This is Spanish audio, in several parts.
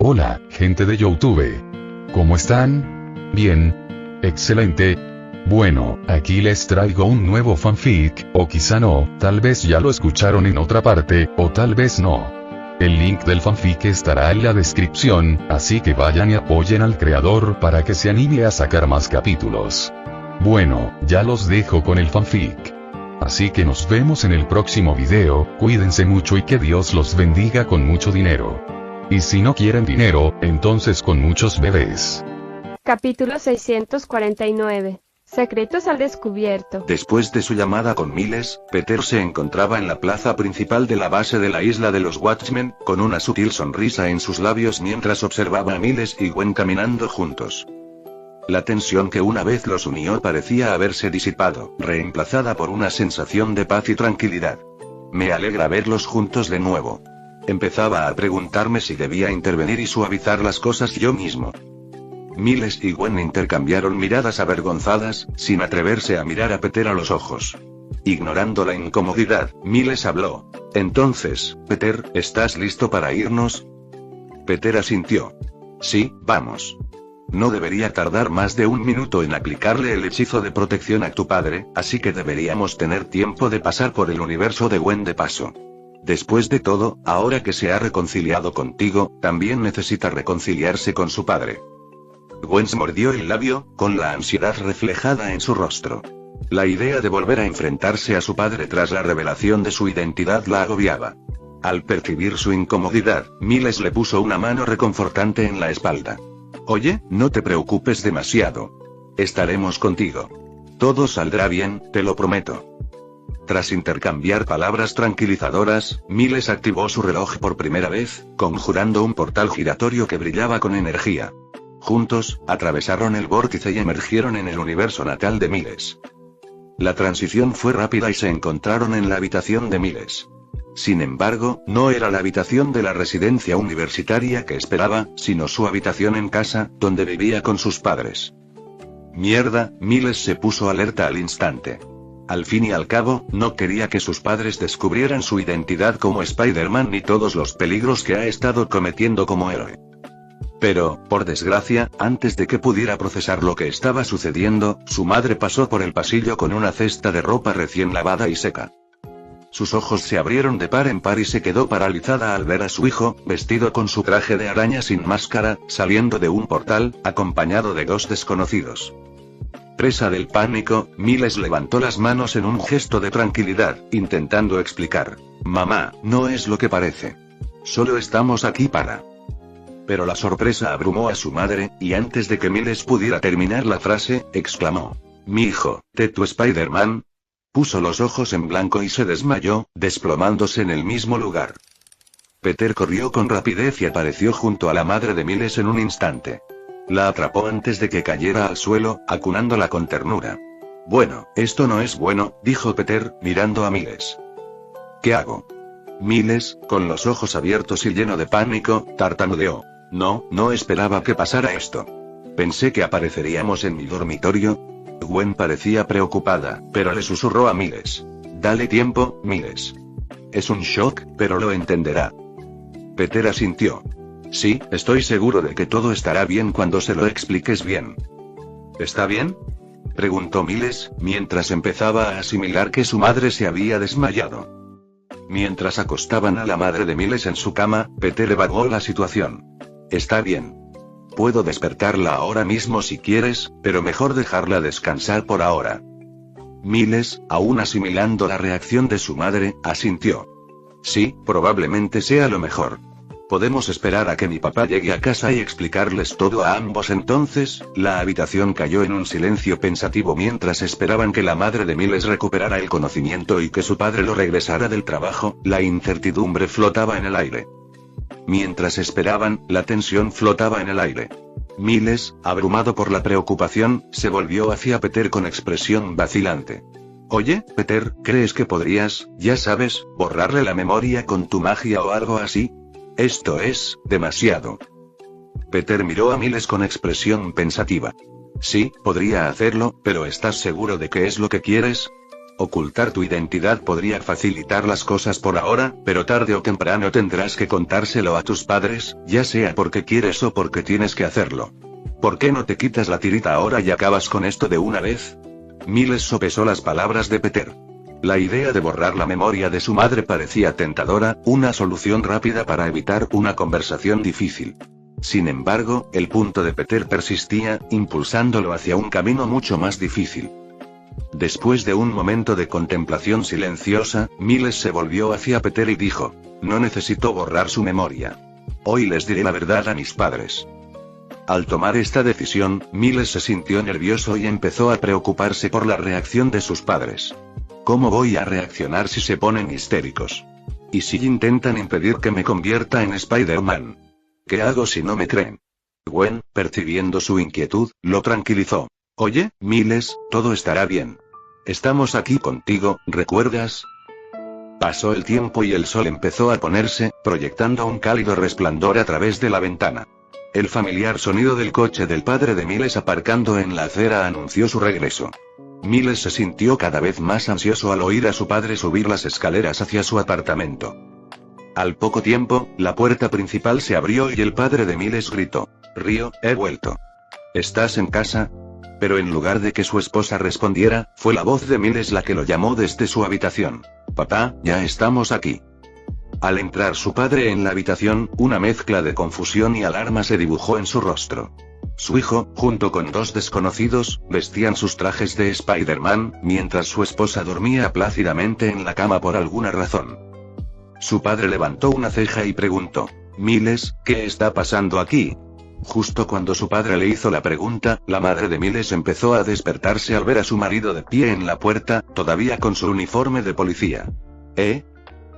Hola, gente de YouTube. ¿Cómo están? Bien. Excelente. Bueno, aquí les traigo un nuevo fanfic, o quizá no, tal vez ya lo escucharon en otra parte, o tal vez no. El link del fanfic estará en la descripción, así que vayan y apoyen al creador para que se anime a sacar más capítulos. Bueno, ya los dejo con el fanfic. Así que nos vemos en el próximo video, cuídense mucho y que Dios los bendiga con mucho dinero. Y si no quieren dinero, entonces con muchos bebés. Capítulo 649. Secretos al descubierto. Después de su llamada con Miles, Peter se encontraba en la plaza principal de la base de la isla de los Watchmen, con una sutil sonrisa en sus labios mientras observaba a Miles y Gwen caminando juntos. La tensión que una vez los unió parecía haberse disipado, reemplazada por una sensación de paz y tranquilidad. Me alegra verlos juntos de nuevo. Empezaba a preguntarme si debía intervenir y suavizar las cosas yo mismo. Miles y Gwen intercambiaron miradas avergonzadas, sin atreverse a mirar a Peter a los ojos. Ignorando la incomodidad, Miles habló. Entonces, Peter, ¿estás listo para irnos? Peter asintió. Sí, vamos. No debería tardar más de un minuto en aplicarle el hechizo de protección a tu padre, así que deberíamos tener tiempo de pasar por el universo de Gwen de paso. Después de todo, ahora que se ha reconciliado contigo, también necesita reconciliarse con su padre. Gwen se mordió el labio, con la ansiedad reflejada en su rostro. La idea de volver a enfrentarse a su padre tras la revelación de su identidad la agobiaba. Al percibir su incomodidad, Miles le puso una mano reconfortante en la espalda. Oye, no te preocupes demasiado. Estaremos contigo. Todo saldrá bien, te lo prometo. Tras intercambiar palabras tranquilizadoras, Miles activó su reloj por primera vez, conjurando un portal giratorio que brillaba con energía. Juntos, atravesaron el vórtice y emergieron en el universo natal de Miles. La transición fue rápida y se encontraron en la habitación de Miles. Sin embargo, no era la habitación de la residencia universitaria que esperaba, sino su habitación en casa, donde vivía con sus padres. Mierda, Miles se puso alerta al instante. Al fin y al cabo, no quería que sus padres descubrieran su identidad como Spider-Man ni todos los peligros que ha estado cometiendo como héroe. Pero, por desgracia, antes de que pudiera procesar lo que estaba sucediendo, su madre pasó por el pasillo con una cesta de ropa recién lavada y seca. Sus ojos se abrieron de par en par y se quedó paralizada al ver a su hijo, vestido con su traje de araña sin máscara, saliendo de un portal, acompañado de dos desconocidos. Presa del pánico, Miles levantó las manos en un gesto de tranquilidad, intentando explicar. Mamá, no es lo que parece. Solo estamos aquí para... Pero la sorpresa abrumó a su madre, y antes de que Miles pudiera terminar la frase, exclamó. Mi hijo, ¿tú Spider-Man? Puso los ojos en blanco y se desmayó, desplomándose en el mismo lugar. Peter corrió con rapidez y apareció junto a la madre de Miles en un instante. La atrapó antes de que cayera al suelo, acunándola con ternura. Bueno, esto no es bueno, dijo Peter, mirando a Miles. ¿Qué hago? Miles, con los ojos abiertos y lleno de pánico, tartamudeó. No esperaba que pasara esto. Pensé que apareceríamos en mi dormitorio. Gwen parecía preocupada, pero le susurró a Miles. Dale tiempo, Miles. Es un shock, pero lo entenderá. Peter asintió. Sí, estoy seguro de que todo estará bien cuando se lo expliques bien. ¿Está bien? Preguntó Miles, mientras empezaba a asimilar que su madre se había desmayado. Mientras acostaban a la madre de Miles en su cama, Peter evaluó la situación. Está bien. Puedo despertarla ahora mismo si quieres, pero mejor dejarla descansar por ahora. Miles, aún asimilando la reacción de su madre, asintió. Sí, probablemente sea lo mejor. Podemos esperar a que mi papá llegue a casa y explicarles todo a ambos. Entonces, la habitación cayó en un silencio pensativo mientras esperaban que la madre de Miles recuperara el conocimiento y que su padre lo regresara del trabajo. La incertidumbre flotaba en el aire. Mientras esperaban, la tensión flotaba en el aire. Miles, abrumado por la preocupación, se volvió hacia Peter con expresión vacilante. Oye, Peter, ¿crees que podrías, ya sabes, borrarle la memoria con tu magia o algo así? Esto es, demasiado. Peter miró a Miles con expresión pensativa. Sí, podría hacerlo, pero ¿estás seguro de que es lo que quieres? Ocultar tu identidad podría facilitar las cosas por ahora, pero tarde o temprano tendrás que contárselo a tus padres, ya sea porque quieres o porque tienes que hacerlo. ¿Por qué no te quitas la tirita ahora y acabas con esto de una vez? Miles sopesó las palabras de Peter. La idea de borrar la memoria de su madre parecía tentadora, una solución rápida para evitar una conversación difícil. Sin embargo, el punto de Peter persistía, impulsándolo hacia un camino mucho más difícil. Después de un momento de contemplación silenciosa, Miles se volvió hacia Peter y dijo: no necesito borrar su memoria. Hoy les diré la verdad a mis padres. Al tomar esta decisión, Miles se sintió nervioso y empezó a preocuparse por la reacción de sus padres. ¿Cómo voy a reaccionar si se ponen histéricos? ¿Y si intentan impedir que me convierta en Spider-Man? ¿Qué hago si no me creen? Gwen, percibiendo su inquietud, lo tranquilizó. Oye, Miles, todo estará bien. Estamos aquí contigo, ¿recuerdas? Pasó el tiempo y el sol empezó a ponerse, proyectando un cálido resplandor a través de la ventana. El familiar sonido del coche del padre de Miles aparcando en la acera anunció su regreso. Miles se sintió cada vez más ansioso al oír a su padre subir las escaleras hacia su apartamento. Al poco tiempo, la puerta principal se abrió y el padre de Miles gritó: Río, he vuelto. ¿Estás en casa? Pero en lugar de que su esposa respondiera, fue la voz de Miles la que lo llamó desde su habitación. Papá, ya estamos aquí. Al entrar su padre en la habitación, una mezcla de confusión y alarma se dibujó en su rostro. Su hijo, junto con dos desconocidos, vestían sus trajes de Spider-Man, mientras su esposa dormía plácidamente en la cama por alguna razón. Su padre levantó una ceja y preguntó: Miles, ¿qué está pasando aquí? Justo cuando su padre le hizo la pregunta, la madre de Miles empezó a despertarse al ver a su marido de pie en la puerta, todavía con su uniforme de policía.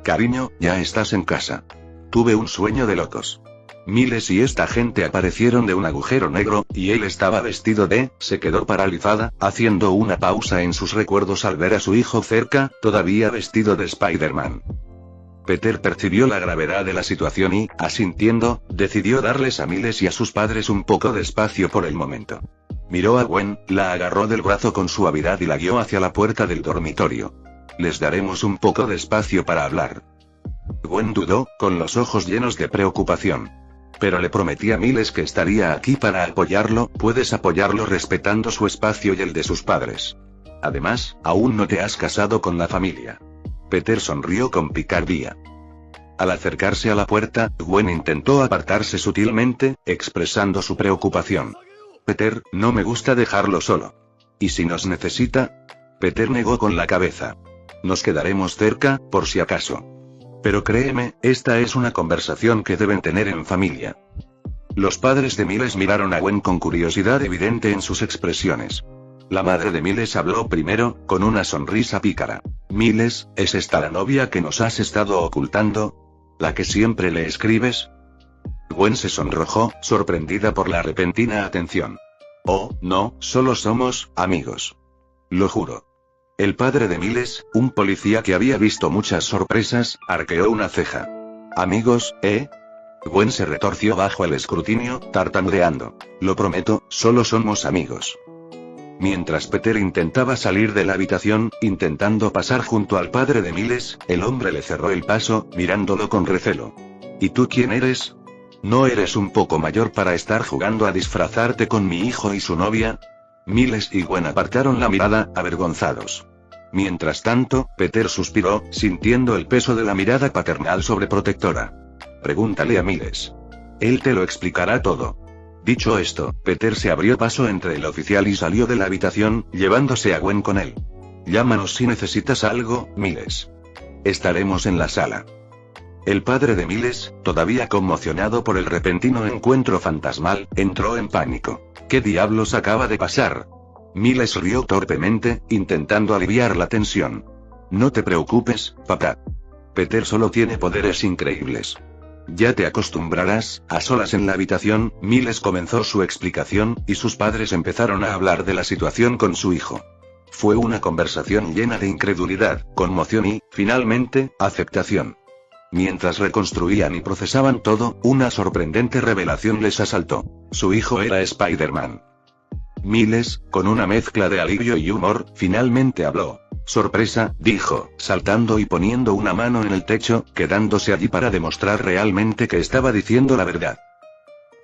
Cariño, ya estás en casa. Tuve un sueño de locos. Miles y esta gente aparecieron de un agujero negro, y él estaba vestido de... Se quedó paralizada, haciendo una pausa en sus recuerdos al ver a su hijo cerca, todavía vestido de Spider-Man. Peter percibió la gravedad de la situación y, asintiendo, decidió darles a Miles y a sus padres un poco de espacio por el momento. Miró a Gwen, la agarró del brazo con suavidad y la guió hacia la puerta del dormitorio. Les daremos un poco de espacio para hablar. Gwen dudó, con los ojos llenos de preocupación. Pero le prometí a Miles que estaría aquí para apoyarlo. Puedes apoyarlo respetando su espacio y el de sus padres. Además, aún no te has casado con la familia. Peter sonrió con picardía. Al acercarse a la puerta, Gwen intentó apartarse sutilmente, expresando su preocupación. Peter, no me gusta dejarlo solo. ¿Y si nos necesita? Peter negó con la cabeza. Nos quedaremos cerca, por si acaso. Pero créeme, esta es una conversación que deben tener en familia. Los padres de Miles miraron a Gwen con curiosidad evidente en sus expresiones. La madre de Miles habló primero, con una sonrisa pícara. Miles, ¿es esta la novia que nos has estado ocultando? ¿La que siempre le escribes? Gwen se sonrojó, sorprendida por la repentina atención. Oh, no, solo somos amigos. Lo juro. El padre de Miles, un policía que había visto muchas sorpresas, arqueó una ceja. ¿Amigos, Gwen se retorció bajo el escrutinio, tartamudeando. Lo prometo, solo somos amigos. Mientras Peter intentaba salir de la habitación, intentando pasar junto al padre de Miles, el hombre le cerró el paso, mirándolo con recelo. ¿Y tú quién eres? ¿No eres un poco mayor para estar jugando a disfrazarte con mi hijo y su novia? Miles y Gwen apartaron la mirada, avergonzados. Mientras tanto, Peter suspiró, sintiendo el peso de la mirada paternal sobreprotectora. Pregúntale a Miles. Él te lo explicará todo. Dicho esto, Peter se abrió paso entre el oficial y salió de la habitación, llevándose a Gwen con él. Llámanos si necesitas algo, Miles. Estaremos en la sala. El padre de Miles, todavía conmocionado por el repentino encuentro fantasmal, entró en pánico. ¿Qué diablos acaba de pasar? Miles rió torpemente, intentando aliviar la tensión. No te preocupes, papá. Peter solo tiene poderes increíbles. Ya te acostumbrarás. A solas en la habitación, Miles comenzó su explicación, y sus padres empezaron a hablar de la situación con su hijo. Fue una conversación llena de incredulidad, conmoción y, finalmente, aceptación. Mientras reconstruían y procesaban todo, una sorprendente revelación les asaltó. Su hijo era Spider-Man. Miles, con una mezcla de alivio y humor, finalmente habló. Sorpresa, dijo, saltando y poniendo una mano en el techo, quedándose allí para demostrar realmente que estaba diciendo la verdad.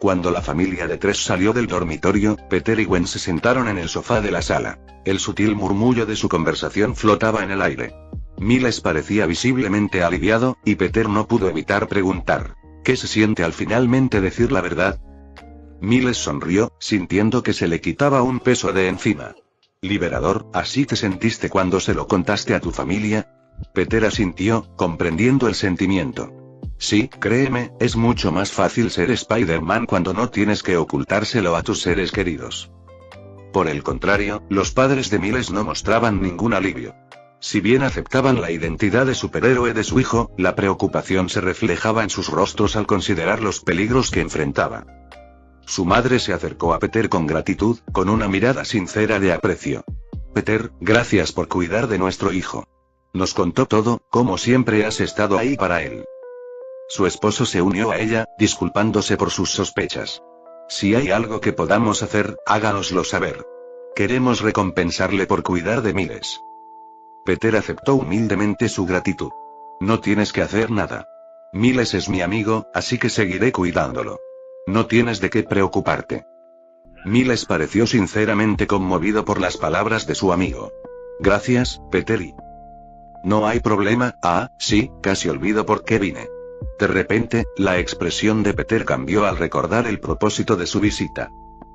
Cuando la familia de tres salió del dormitorio, Peter y Gwen se sentaron en el sofá de la sala. El sutil murmullo de su conversación flotaba en el aire. Miles parecía visiblemente aliviado, y Peter no pudo evitar preguntar: ¿qué se siente al finalmente decir la verdad? Miles sonrió, sintiendo que se le quitaba un peso de encima. Liberador, ¿así te sentiste cuando se lo contaste a tu familia? Peter asintió, comprendiendo el sentimiento. Sí, créeme, es mucho más fácil ser Spider-Man cuando no tienes que ocultárselo a tus seres queridos. Por el contrario, los padres de Miles no mostraban ningún alivio. Si bien aceptaban la identidad de superhéroe de su hijo, la preocupación se reflejaba en sus rostros al considerar los peligros que enfrentaba. Su madre se acercó a Peter con gratitud, con una mirada sincera de aprecio. Peter, gracias por cuidar de nuestro hijo. Nos contó todo, como siempre has estado ahí para él. Su esposo se unió a ella, disculpándose por sus sospechas. Si hay algo que podamos hacer, háganoslo saber. Queremos recompensarle por cuidar de Miles. Peter aceptó humildemente su gratitud. No tienes que hacer nada. Miles es mi amigo, así que seguiré cuidándolo. No tienes de qué preocuparte. Miles pareció sinceramente conmovido por las palabras de su amigo. Gracias, Peter. No hay problema. Sí, casi olvido por qué vine. De repente, la expresión de Peter cambió al recordar el propósito de su visita.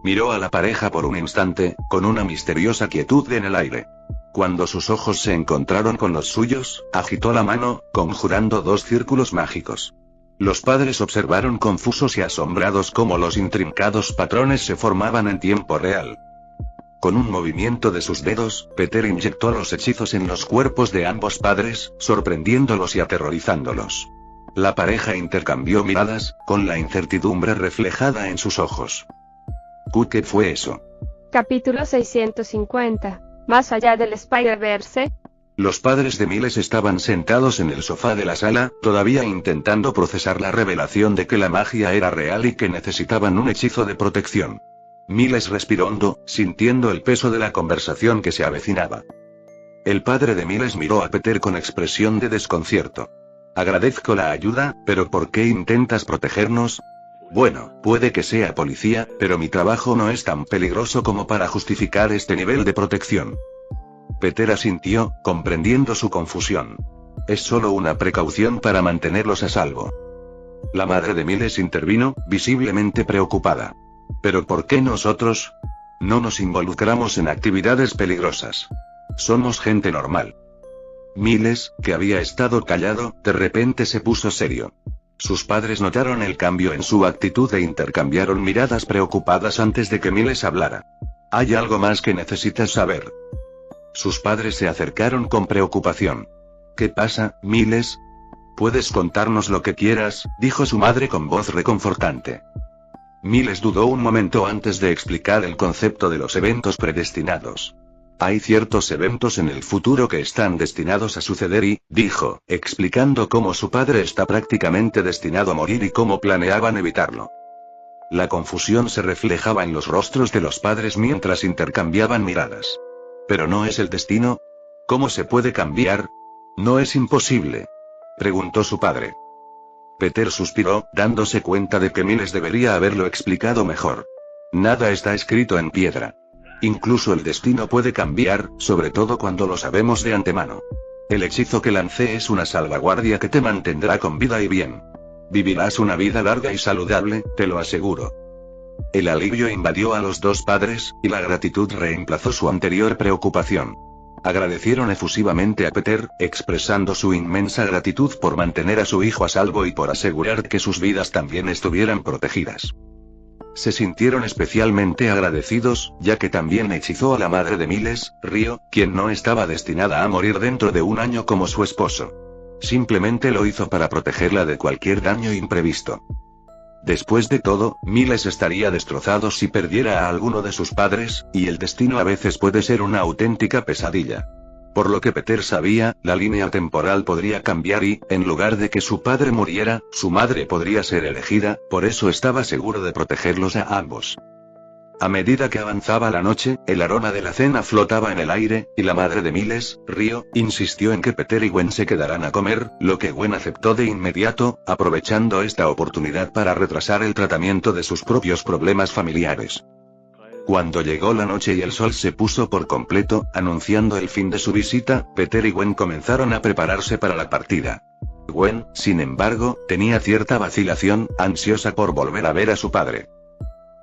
Miró a la pareja por un instante, con una misteriosa quietud en el aire. Cuando sus ojos se encontraron con los suyos, agitó la mano, conjurando dos círculos mágicos. Los padres observaron confusos y asombrados cómo los intrincados patrones se formaban en tiempo real. Con un movimiento de sus dedos, Peter inyectó los hechizos en los cuerpos de ambos padres, sorprendiéndolos y aterrorizándolos. La pareja intercambió miradas, con la incertidumbre reflejada en sus ojos. ¿Qué fue eso? Capítulo 650. Más allá del Spider-Verse. Los padres de Miles estaban sentados en el sofá de la sala, todavía intentando procesar la revelación de que la magia era real y que necesitaban un hechizo de protección. Miles respiró hondo, sintiendo el peso de la conversación que se avecinaba. El padre de Miles miró a Peter con expresión de desconcierto. Agradezco la ayuda, pero ¿por qué intentas protegernos? Bueno, puede que sea policía, pero mi trabajo no es tan peligroso como para justificar este nivel de protección. Peter asintió, comprendiendo su confusión. Es solo una precaución para mantenerlos a salvo. La madre de Miles intervino, visiblemente preocupada. ¿Pero por qué nosotros? No nos involucramos en actividades peligrosas. Somos gente normal. Miles, que había estado callado, de repente se puso serio. Sus padres notaron el cambio en su actitud e intercambiaron miradas preocupadas antes de que Miles hablara. ¿Hay algo más que necesitas saber? Sus padres se acercaron con preocupación. ¿Qué pasa, Miles? Puedes contarnos lo que quieras, dijo su madre con voz reconfortante. Miles dudó un momento antes de explicar el concepto de los eventos predestinados. Hay ciertos eventos en el futuro que están destinados a suceder y, dijo, explicando cómo su padre está prácticamente destinado a morir y cómo planeaban evitarlo. La confusión se reflejaba en los rostros de los padres mientras intercambiaban miradas. ¿Pero no es el destino? ¿Cómo se puede cambiar? No es imposible, preguntó su padre. Peter suspiró, dándose cuenta de que Miles debería haberlo explicado mejor. Nada está escrito en piedra. Incluso el destino puede cambiar, sobre todo cuando lo sabemos de antemano. El hechizo que lancé es una salvaguardia que te mantendrá con vida y bien. Vivirás una vida larga y saludable, te lo aseguro. El alivio invadió a los dos padres, y la gratitud reemplazó su anterior preocupación. Agradecieron efusivamente a Peter, expresando su inmensa gratitud por mantener a su hijo a salvo y por asegurar que sus vidas también estuvieran protegidas. Se sintieron especialmente agradecidos, ya que también hechizó a la madre de Miles, Rio, quien no estaba destinada a morir dentro de un año como su esposo. Simplemente lo hizo para protegerla de cualquier daño imprevisto. Después de todo, Miles estaría destrozado si perdiera a alguno de sus padres, y el destino a veces puede ser una auténtica pesadilla. Por lo que Peter sabía, la línea temporal podría cambiar y, en lugar de que su padre muriera, su madre podría ser elegida, por eso estaba seguro de protegerlos a ambos. A medida que avanzaba la noche, el aroma de la cena flotaba en el aire, y la madre de Miles, Rio, insistió en que Peter y Gwen se quedaran a comer, lo que Gwen aceptó de inmediato, aprovechando esta oportunidad para retrasar el tratamiento de sus propios problemas familiares. Cuando llegó la noche y el sol se puso por completo, anunciando el fin de su visita, Peter y Gwen comenzaron a prepararse para la partida. Gwen, sin embargo, tenía cierta vacilación, ansiosa por volver a ver a su padre.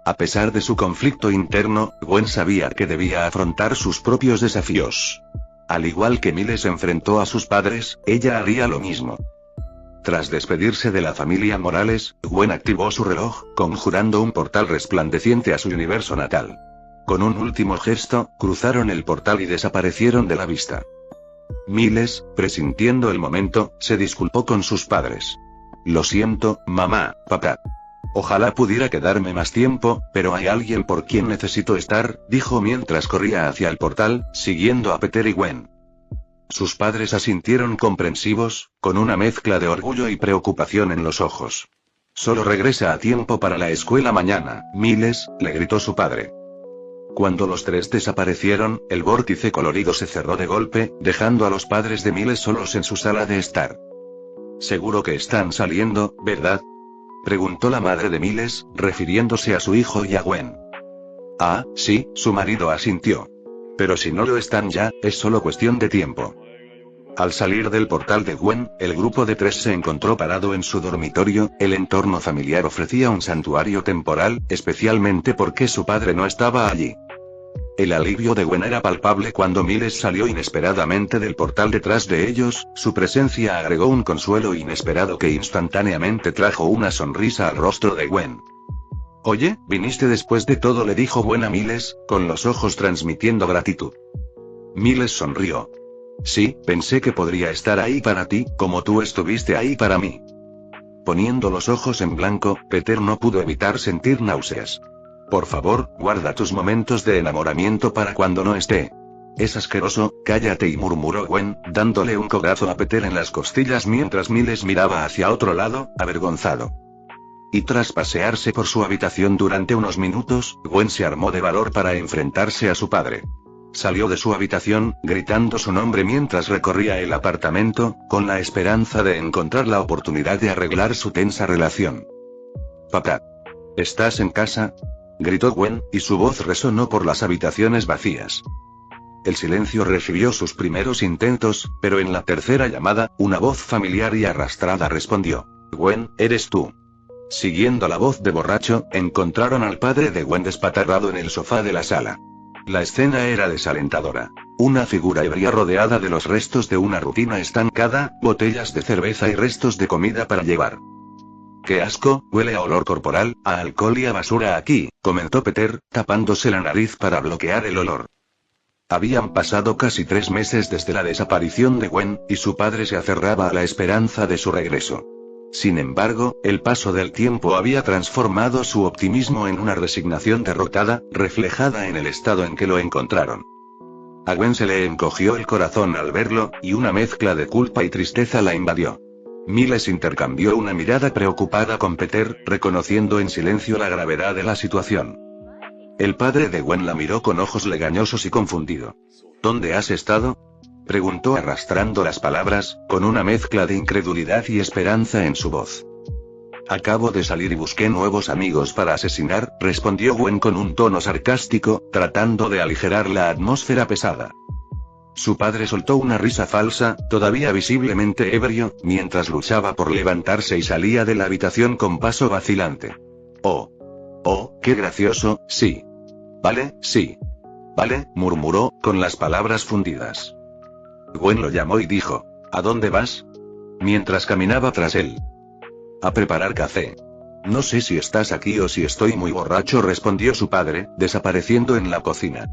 A pesar de su conflicto interno, Gwen sabía que debía afrontar sus propios desafíos. Al igual que Miles enfrentó a sus padres, ella haría lo mismo. Tras despedirse de la familia Morales, Gwen activó su reloj, conjurando un portal resplandeciente a su universo natal. Con un último gesto, cruzaron el portal y desaparecieron de la vista. Miles, presintiendo el momento, se disculpó con sus padres. Lo siento, mamá, papá. Ojalá pudiera quedarme más tiempo, pero hay alguien por quien necesito estar, dijo mientras corría hacia el portal, siguiendo a Peter y Gwen. Sus padres asintieron comprensivos, con una mezcla de orgullo y preocupación en los ojos. Solo regresa a tiempo para la escuela mañana, Miles, le gritó su padre. Cuando los tres desaparecieron, el vórtice colorido se cerró de golpe, dejando a los padres de Miles solos en su sala de estar. Seguro que están saliendo, ¿verdad?, preguntó la madre de Miles, refiriéndose a su hijo y a Gwen. Ah, sí, su marido asintió. Pero si no lo están ya, es solo cuestión de tiempo. Al salir del portal de Gwen, el grupo de tres se encontró parado en su dormitorio. El entorno familiar ofrecía un santuario temporal, especialmente porque su padre no estaba allí. El alivio de Gwen era palpable cuando Miles salió inesperadamente del portal detrás de ellos. Su presencia agregó un consuelo inesperado que instantáneamente trajo una sonrisa al rostro de Gwen. Oye, viniste después de todo, le dijo Gwen a Miles, con los ojos transmitiendo gratitud. Miles sonrió. Sí, pensé que podría estar ahí para ti, como tú estuviste ahí para mí. Poniendo los ojos en blanco, Peter no pudo evitar sentir náuseas. Por favor, guarda tus momentos de enamoramiento para cuando no esté. Es asqueroso, cállate, y murmuró Gwen, dándole un codazo a Peter en las costillas mientras Miles miraba hacia otro lado, avergonzado. Y tras pasearse por su habitación durante unos minutos, Gwen se armó de valor para enfrentarse a su padre. Salió de su habitación, gritando su nombre mientras recorría el apartamento, con la esperanza de encontrar la oportunidad de arreglar su tensa relación. Papá. ¿Estás en casa?, gritó Gwen, y su voz resonó por las habitaciones vacías. El silencio recibió sus primeros intentos, pero en la tercera llamada, una voz familiar y arrastrada respondió. Gwen, ¿eres tú? Siguiendo la voz de borracho, encontraron al padre de Gwen despatarrado en el sofá de la sala. La escena era desalentadora. Una figura ebria rodeada de los restos de una rutina estancada, botellas de cerveza y restos de comida para llevar. ¡Qué asco! Huele a olor corporal, a alcohol y a basura aquí, comentó Peter, tapándose la nariz para bloquear el olor. Habían pasado casi 3 meses desde la desaparición de Gwen, y su padre se aferraba a la esperanza de su regreso. Sin embargo, el paso del tiempo había transformado su optimismo en una resignación derrotada, reflejada en el estado en que lo encontraron. A Gwen se le encogió el corazón al verlo, y una mezcla de culpa y tristeza la invadió. Miles intercambió una mirada preocupada con Peter, reconociendo en silencio la gravedad de la situación. El padre de Gwen la miró con ojos legañosos y confundido. ¿Dónde has estado?, preguntó arrastrando las palabras, con una mezcla de incredulidad y esperanza en su voz. Acabo de salir y busqué nuevos amigos para asesinar, respondió Gwen con un tono sarcástico, tratando de aligerar la atmósfera pesada. Su padre soltó una risa falsa, todavía visiblemente ebrio, mientras luchaba por levantarse y salía de la habitación con paso vacilante. Oh, qué gracioso, sí. Vale, sí. Vale, murmuró, con las palabras fundidas. Gwen lo llamó y dijo, ¿a dónde vas?, mientras caminaba tras él. A preparar café. No sé si estás aquí o si estoy muy borracho, respondió su padre, desapareciendo en la cocina.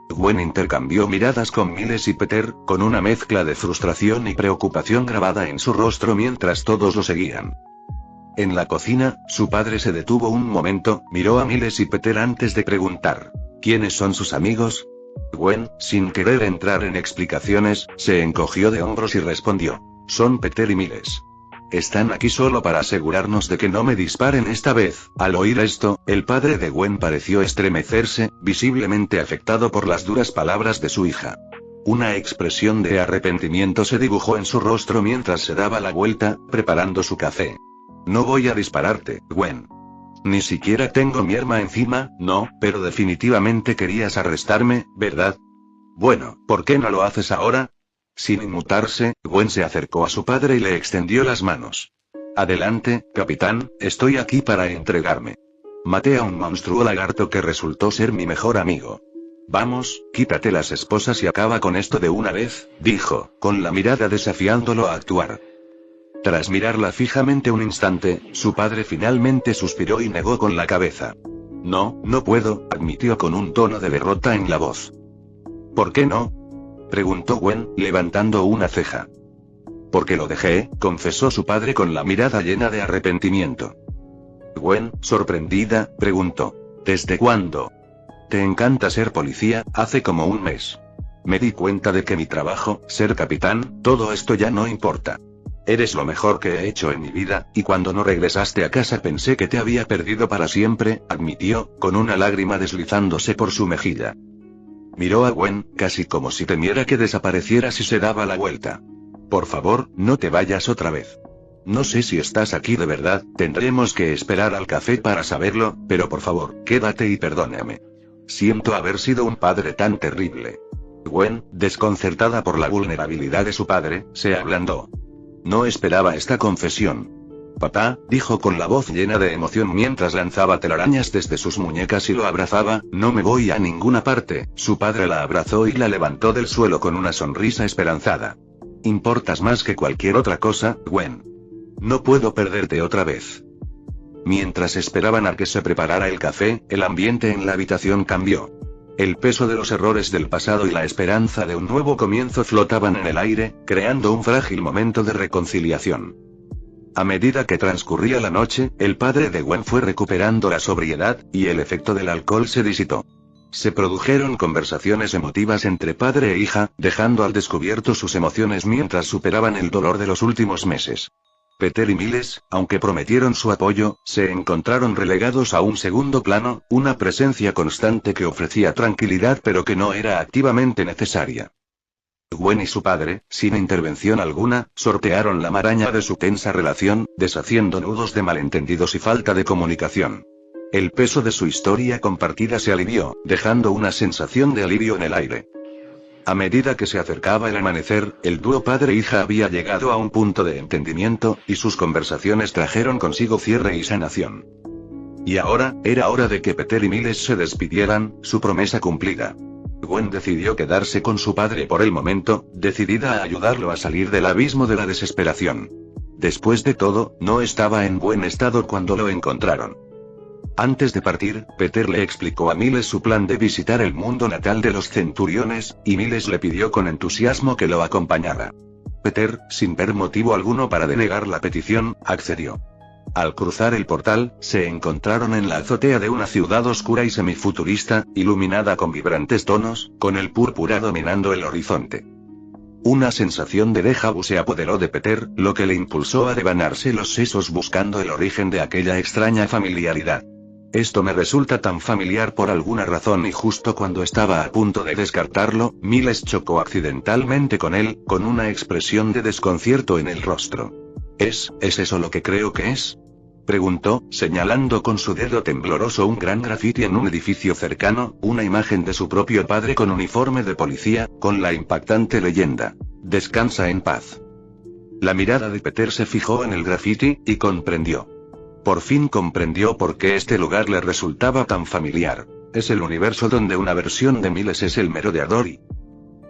Gwen intercambió miradas con Miles y Peter, con una mezcla de frustración y preocupación grabada en su rostro mientras todos lo seguían. En la cocina, su padre se detuvo un momento, miró a Miles y Peter antes de preguntar, ¿quiénes son sus amigos? Gwen, sin querer entrar en explicaciones, se encogió de hombros y respondió, son Peter y Miles. están aquí solo para asegurarnos de que no me disparen esta vez. Al oír esto, el padre de Gwen pareció estremecerse, visiblemente afectado por las duras palabras de su hija. Una expresión de arrepentimiento se dibujó en su rostro mientras se daba la vuelta, preparando su café. No voy a dispararte, Gwen. Ni siquiera tengo mi arma encima, no, pero definitivamente querías arrestarme, ¿verdad? Bueno, ¿por qué no lo haces ahora? Sin inmutarse, Gwen se acercó a su padre y le extendió las manos. Adelante, capitán, estoy aquí para entregarme. Maté a un monstruo lagarto que resultó ser mi mejor amigo. Vamos, quítate las esposas y acaba con esto de una vez, dijo, con la mirada desafiándolo a actuar. Tras mirarla fijamente un instante, su padre finalmente suspiró y negó con la cabeza. No, no puedo, admitió con un tono de derrota en la voz. ¿Por qué no? Preguntó Gwen, levantando una ceja. Porque lo dejé, confesó su padre con la mirada llena de arrepentimiento. Gwen, sorprendida, preguntó. ¿Desde cuándo? ¿Te encanta ser policía? Hace como un mes. Me di cuenta de que mi trabajo, ser capitán, todo esto ya no importa. Eres lo mejor que he hecho en mi vida, y cuando no regresaste a casa pensé que te había perdido para siempre, admitió, con una lágrima deslizándose por su mejilla. Miró a Gwen, casi como si temiera que desapareciera si se daba la vuelta. Por favor, no te vayas otra vez. No sé si estás aquí de verdad, tendremos que esperar al café para saberlo, pero por favor, quédate y perdóname. Siento haber sido un padre tan terrible. Gwen, desconcertada por la vulnerabilidad de su padre, se ablandó. No esperaba esta confesión. Papá, dijo con la voz llena de emoción mientras lanzaba telarañas desde sus muñecas y lo abrazaba, no me voy a ninguna parte. Su padre la abrazó y la levantó del suelo con una sonrisa esperanzada. Importas más que cualquier otra cosa, Gwen. No puedo perderte otra vez. Mientras esperaban a que se preparara el café, el ambiente en la habitación cambió. El peso de los errores del pasado y la esperanza de un nuevo comienzo flotaban en el aire, creando un frágil momento de reconciliación. A medida que transcurría la noche, el padre de Gwen fue recuperando la sobriedad, y el efecto del alcohol se disipó. Se produjeron conversaciones emotivas entre padre e hija, dejando al descubierto sus emociones mientras superaban el dolor de los últimos meses. Peter y Miles, aunque prometieron su apoyo, se encontraron relegados a un segundo plano, una presencia constante que ofrecía tranquilidad pero que no era activamente necesaria. Gwen y su padre, sin intervención alguna, sortearon la maraña de su tensa relación, deshaciendo nudos de malentendidos y falta de comunicación. El peso de su historia compartida se alivió, dejando una sensación de alivio en el aire. A medida que se acercaba el amanecer, el dúo padre-hija había llegado a un punto de entendimiento, y sus conversaciones trajeron consigo cierre y sanación. Y ahora, era hora de que Peter y Miles se despidieran, su promesa cumplida. Gwen decidió quedarse con su padre por el momento, decidida a ayudarlo a salir del abismo de la desesperación. Después de todo, no estaba en buen estado cuando lo encontraron. Antes de partir, Peter le explicó a Miles su plan de visitar el mundo natal de los centuriones, y Miles le pidió con entusiasmo que lo acompañara. Peter, sin ver motivo alguno para denegar la petición, accedió. Al cruzar el portal, se encontraron en la azotea de una ciudad oscura y semifuturista, iluminada con vibrantes tonos, con el púrpura dominando el horizonte. Una sensación de déjà vu se apoderó de Peter, lo que le impulsó a devanarse los sesos buscando el origen de aquella extraña familiaridad. Esto me resulta tan familiar por alguna razón, y justo cuando estaba a punto de descartarlo, Miles chocó accidentalmente con él, con una expresión de desconcierto en el rostro. ¿Es eso lo que creo que es? Preguntó, señalando con su dedo tembloroso un gran grafiti en un edificio cercano, una imagen de su propio padre con uniforme de policía, con la impactante leyenda: «Descansa en paz». La mirada de Peter se fijó en el grafiti, y comprendió. Por fin comprendió por qué este lugar le resultaba tan familiar. Es el universo donde una versión de Miles es el merodeador y...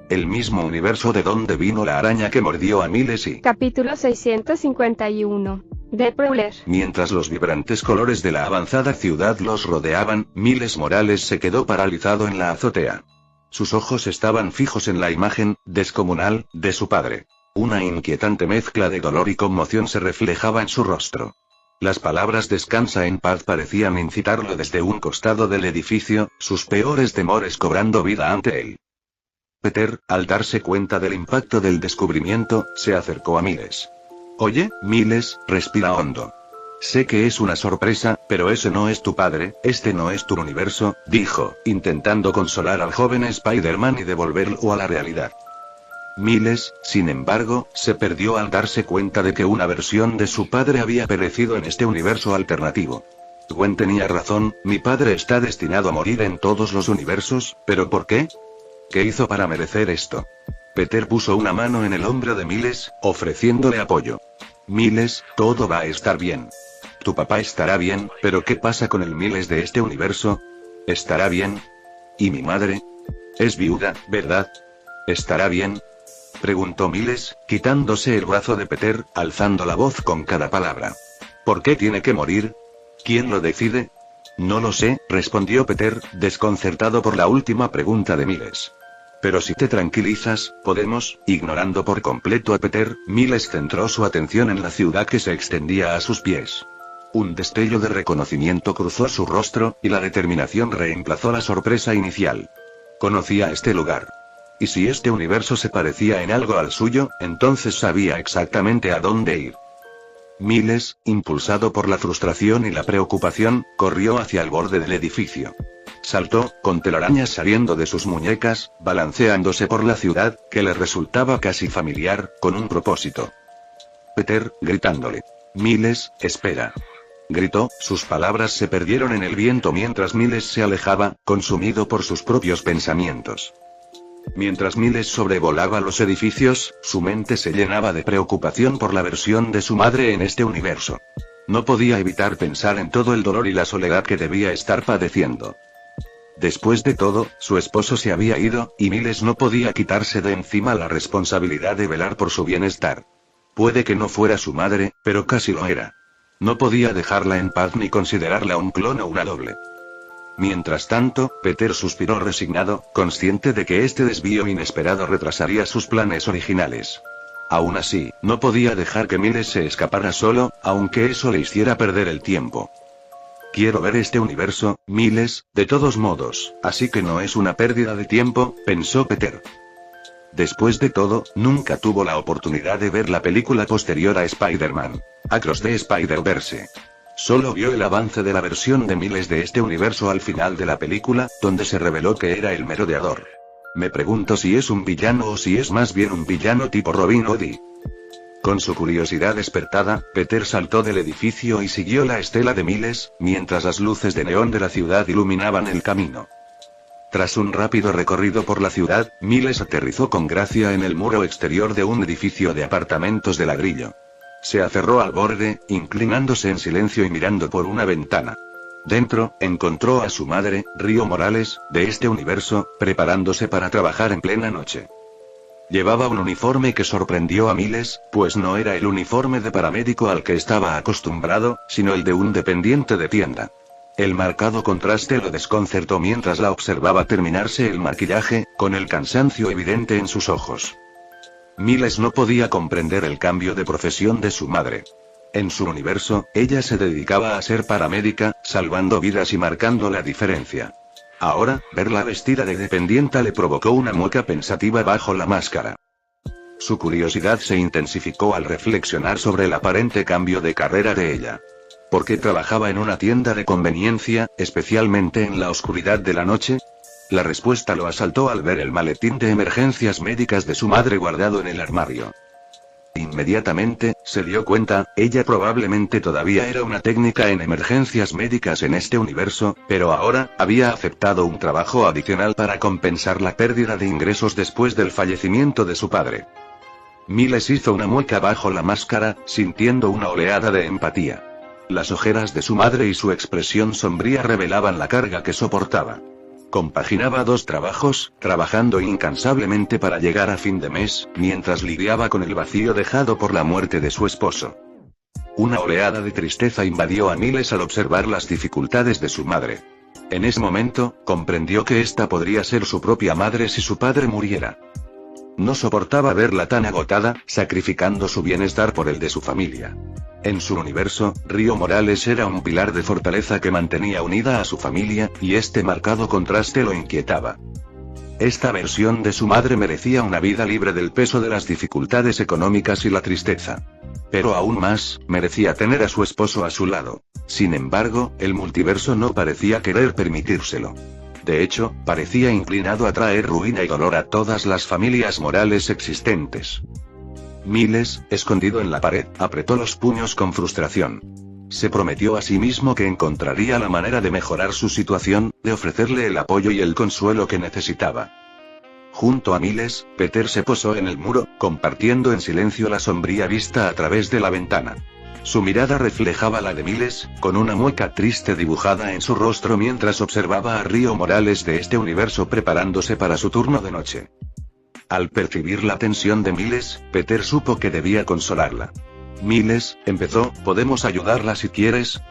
el mismo universo de donde vino la araña que mordió a Miles y... Capítulo 651. The Prowler. Mientras los vibrantes colores de la avanzada ciudad los rodeaban, Miles Morales se quedó paralizado en la azotea. Sus ojos estaban fijos en la imagen, descomunal, de su padre. Una inquietante mezcla de dolor y conmoción se reflejaba en su rostro. Las palabras «descansa en paz» parecían incitarlo desde un costado del edificio, sus peores temores cobrando vida ante él. Peter, al darse cuenta del impacto del descubrimiento, se acercó a Miles. Oye, Miles, respira hondo. Sé que es una sorpresa, pero ese no es tu padre, este no es tu universo, dijo, intentando consolar al joven Spider-Man y devolverlo a la realidad. Miles, sin embargo, se perdió al darse cuenta de que una versión de su padre había perecido en este universo alternativo. Gwen tenía razón, mi padre está destinado a morir en todos los universos, ¿pero por qué? ¿Qué hizo para merecer esto? Peter puso una mano en el hombro de Miles, ofreciéndole apoyo. Miles, todo va a estar bien. Tu papá estará bien, pero ¿qué pasa con el Miles de este universo? ¿Estará bien? ¿Y mi madre? Es viuda, ¿verdad? ¿Estará bien? Preguntó Miles, quitándose el brazo de Peter, alzando la voz con cada palabra. ¿Por qué tiene que morir? ¿Quién lo decide? No lo sé, respondió Peter, desconcertado por la última pregunta de Miles. Pero si te tranquilizas, podemos, ignorando por completo a Peter, Miles centró su atención en la ciudad que se extendía a sus pies. Un destello de reconocimiento cruzó su rostro, y la determinación reemplazó la sorpresa inicial. Conocía este lugar. Y si este universo se parecía en algo al suyo, entonces sabía exactamente a dónde ir. Miles, impulsado por la frustración y la preocupación, corrió hacia el borde del edificio. Saltó, con telarañas saliendo de sus muñecas, balanceándose por la ciudad, que le resultaba casi familiar, con un propósito. Peter, gritándole. Miles, espera. Gritó, sus palabras se perdieron en el viento mientras Miles se alejaba, consumido por sus propios pensamientos. Mientras Miles sobrevolaba los edificios, su mente se llenaba de preocupación por la versión de su madre en este universo. No podía evitar pensar en todo el dolor y la soledad que debía estar padeciendo. Después de todo, su esposo se había ido, y Miles no podía quitarse de encima la responsabilidad de velar por su bienestar. Puede que no fuera su madre, pero casi lo era. No podía dejarla en paz ni considerarla un clon o una doble. Mientras tanto, Peter suspiró resignado, consciente de que este desvío inesperado retrasaría sus planes originales. Aún así, no podía dejar que Miles se escapara solo, aunque eso le hiciera perder el tiempo. Quiero ver este universo, Miles, de todos modos, así que no es una pérdida de tiempo, pensó Peter. Después de todo, nunca tuvo la oportunidad de ver la película posterior a Spider-Man, Across the Spider-Verse. Solo vio el avance de la versión de Miles de este universo al final de la película, donde se reveló que era el merodeador. Me pregunto si es un villano o si es más bien un villano tipo Robin Hood. Con su curiosidad despertada, Peter saltó del edificio y siguió la estela de Miles, mientras las luces de neón de la ciudad iluminaban el camino. Tras un rápido recorrido por la ciudad, Miles aterrizó con gracia en el muro exterior de un edificio de apartamentos de ladrillo. Se aferró al borde, inclinándose en silencio y mirando por una ventana. Dentro, encontró a su madre, Río Morales, de este universo, preparándose para trabajar en plena noche. Llevaba un uniforme que sorprendió a Miles, pues no era el uniforme de paramédico al que estaba acostumbrado, sino el de un dependiente de tienda. El marcado contraste lo desconcertó mientras la observaba terminarse el maquillaje, con el cansancio evidente en sus ojos. Miles no podía comprender el cambio de profesión de su madre. En su universo, ella se dedicaba a ser paramédica, salvando vidas y marcando la diferencia. Ahora, verla vestida de dependienta le provocó una mueca pensativa bajo la máscara. Su curiosidad se intensificó al reflexionar sobre el aparente cambio de carrera de ella. ¿Por qué trabajaba en una tienda de conveniencia, especialmente en la oscuridad de la noche? La respuesta lo asaltó al ver el maletín de emergencias médicas de su madre guardado en el armario. Inmediatamente, se dio cuenta, ella probablemente todavía era una técnica en emergencias médicas en este universo, pero ahora, había aceptado un trabajo adicional para compensar la pérdida de ingresos después del fallecimiento de su padre. Miles hizo una mueca bajo la máscara, sintiendo una oleada de empatía. Las ojeras de su madre y su expresión sombría revelaban la carga que soportaba. Compaginaba dos trabajos, trabajando incansablemente para llegar a fin de mes, mientras lidiaba con el vacío dejado por la muerte de su esposo. Una oleada de tristeza invadió a Miles al observar las dificultades de su madre. En ese momento, comprendió que esta podría ser su propia madre si su padre muriera. No soportaba verla tan agotada, sacrificando su bienestar por el de su familia. En su universo, Río Morales era un pilar de fortaleza que mantenía unida a su familia, y este marcado contraste lo inquietaba. Esta versión de su madre merecía una vida libre del peso de las dificultades económicas y la tristeza. Pero aún más, merecía tener a su esposo a su lado. Sin embargo, el multiverso no parecía querer permitírselo. De hecho, parecía inclinado a traer ruina y dolor a todas las familias morales existentes. Miles, escondido en la pared, apretó los puños con frustración. Se prometió a sí mismo que encontraría la manera de mejorar su situación, de ofrecerle el apoyo y el consuelo que necesitaba. Junto a Miles, Peter se posó en el muro, compartiendo en silencio la sombría vista a través de la ventana. Su mirada reflejaba la de Miles, con una mueca triste dibujada en su rostro mientras observaba a Río Morales de este universo preparándose para su turno de noche. Al percibir la tensión de Miles, Peter supo que debía consolarla. Miles, empezó, podemos ayudarla si quieres.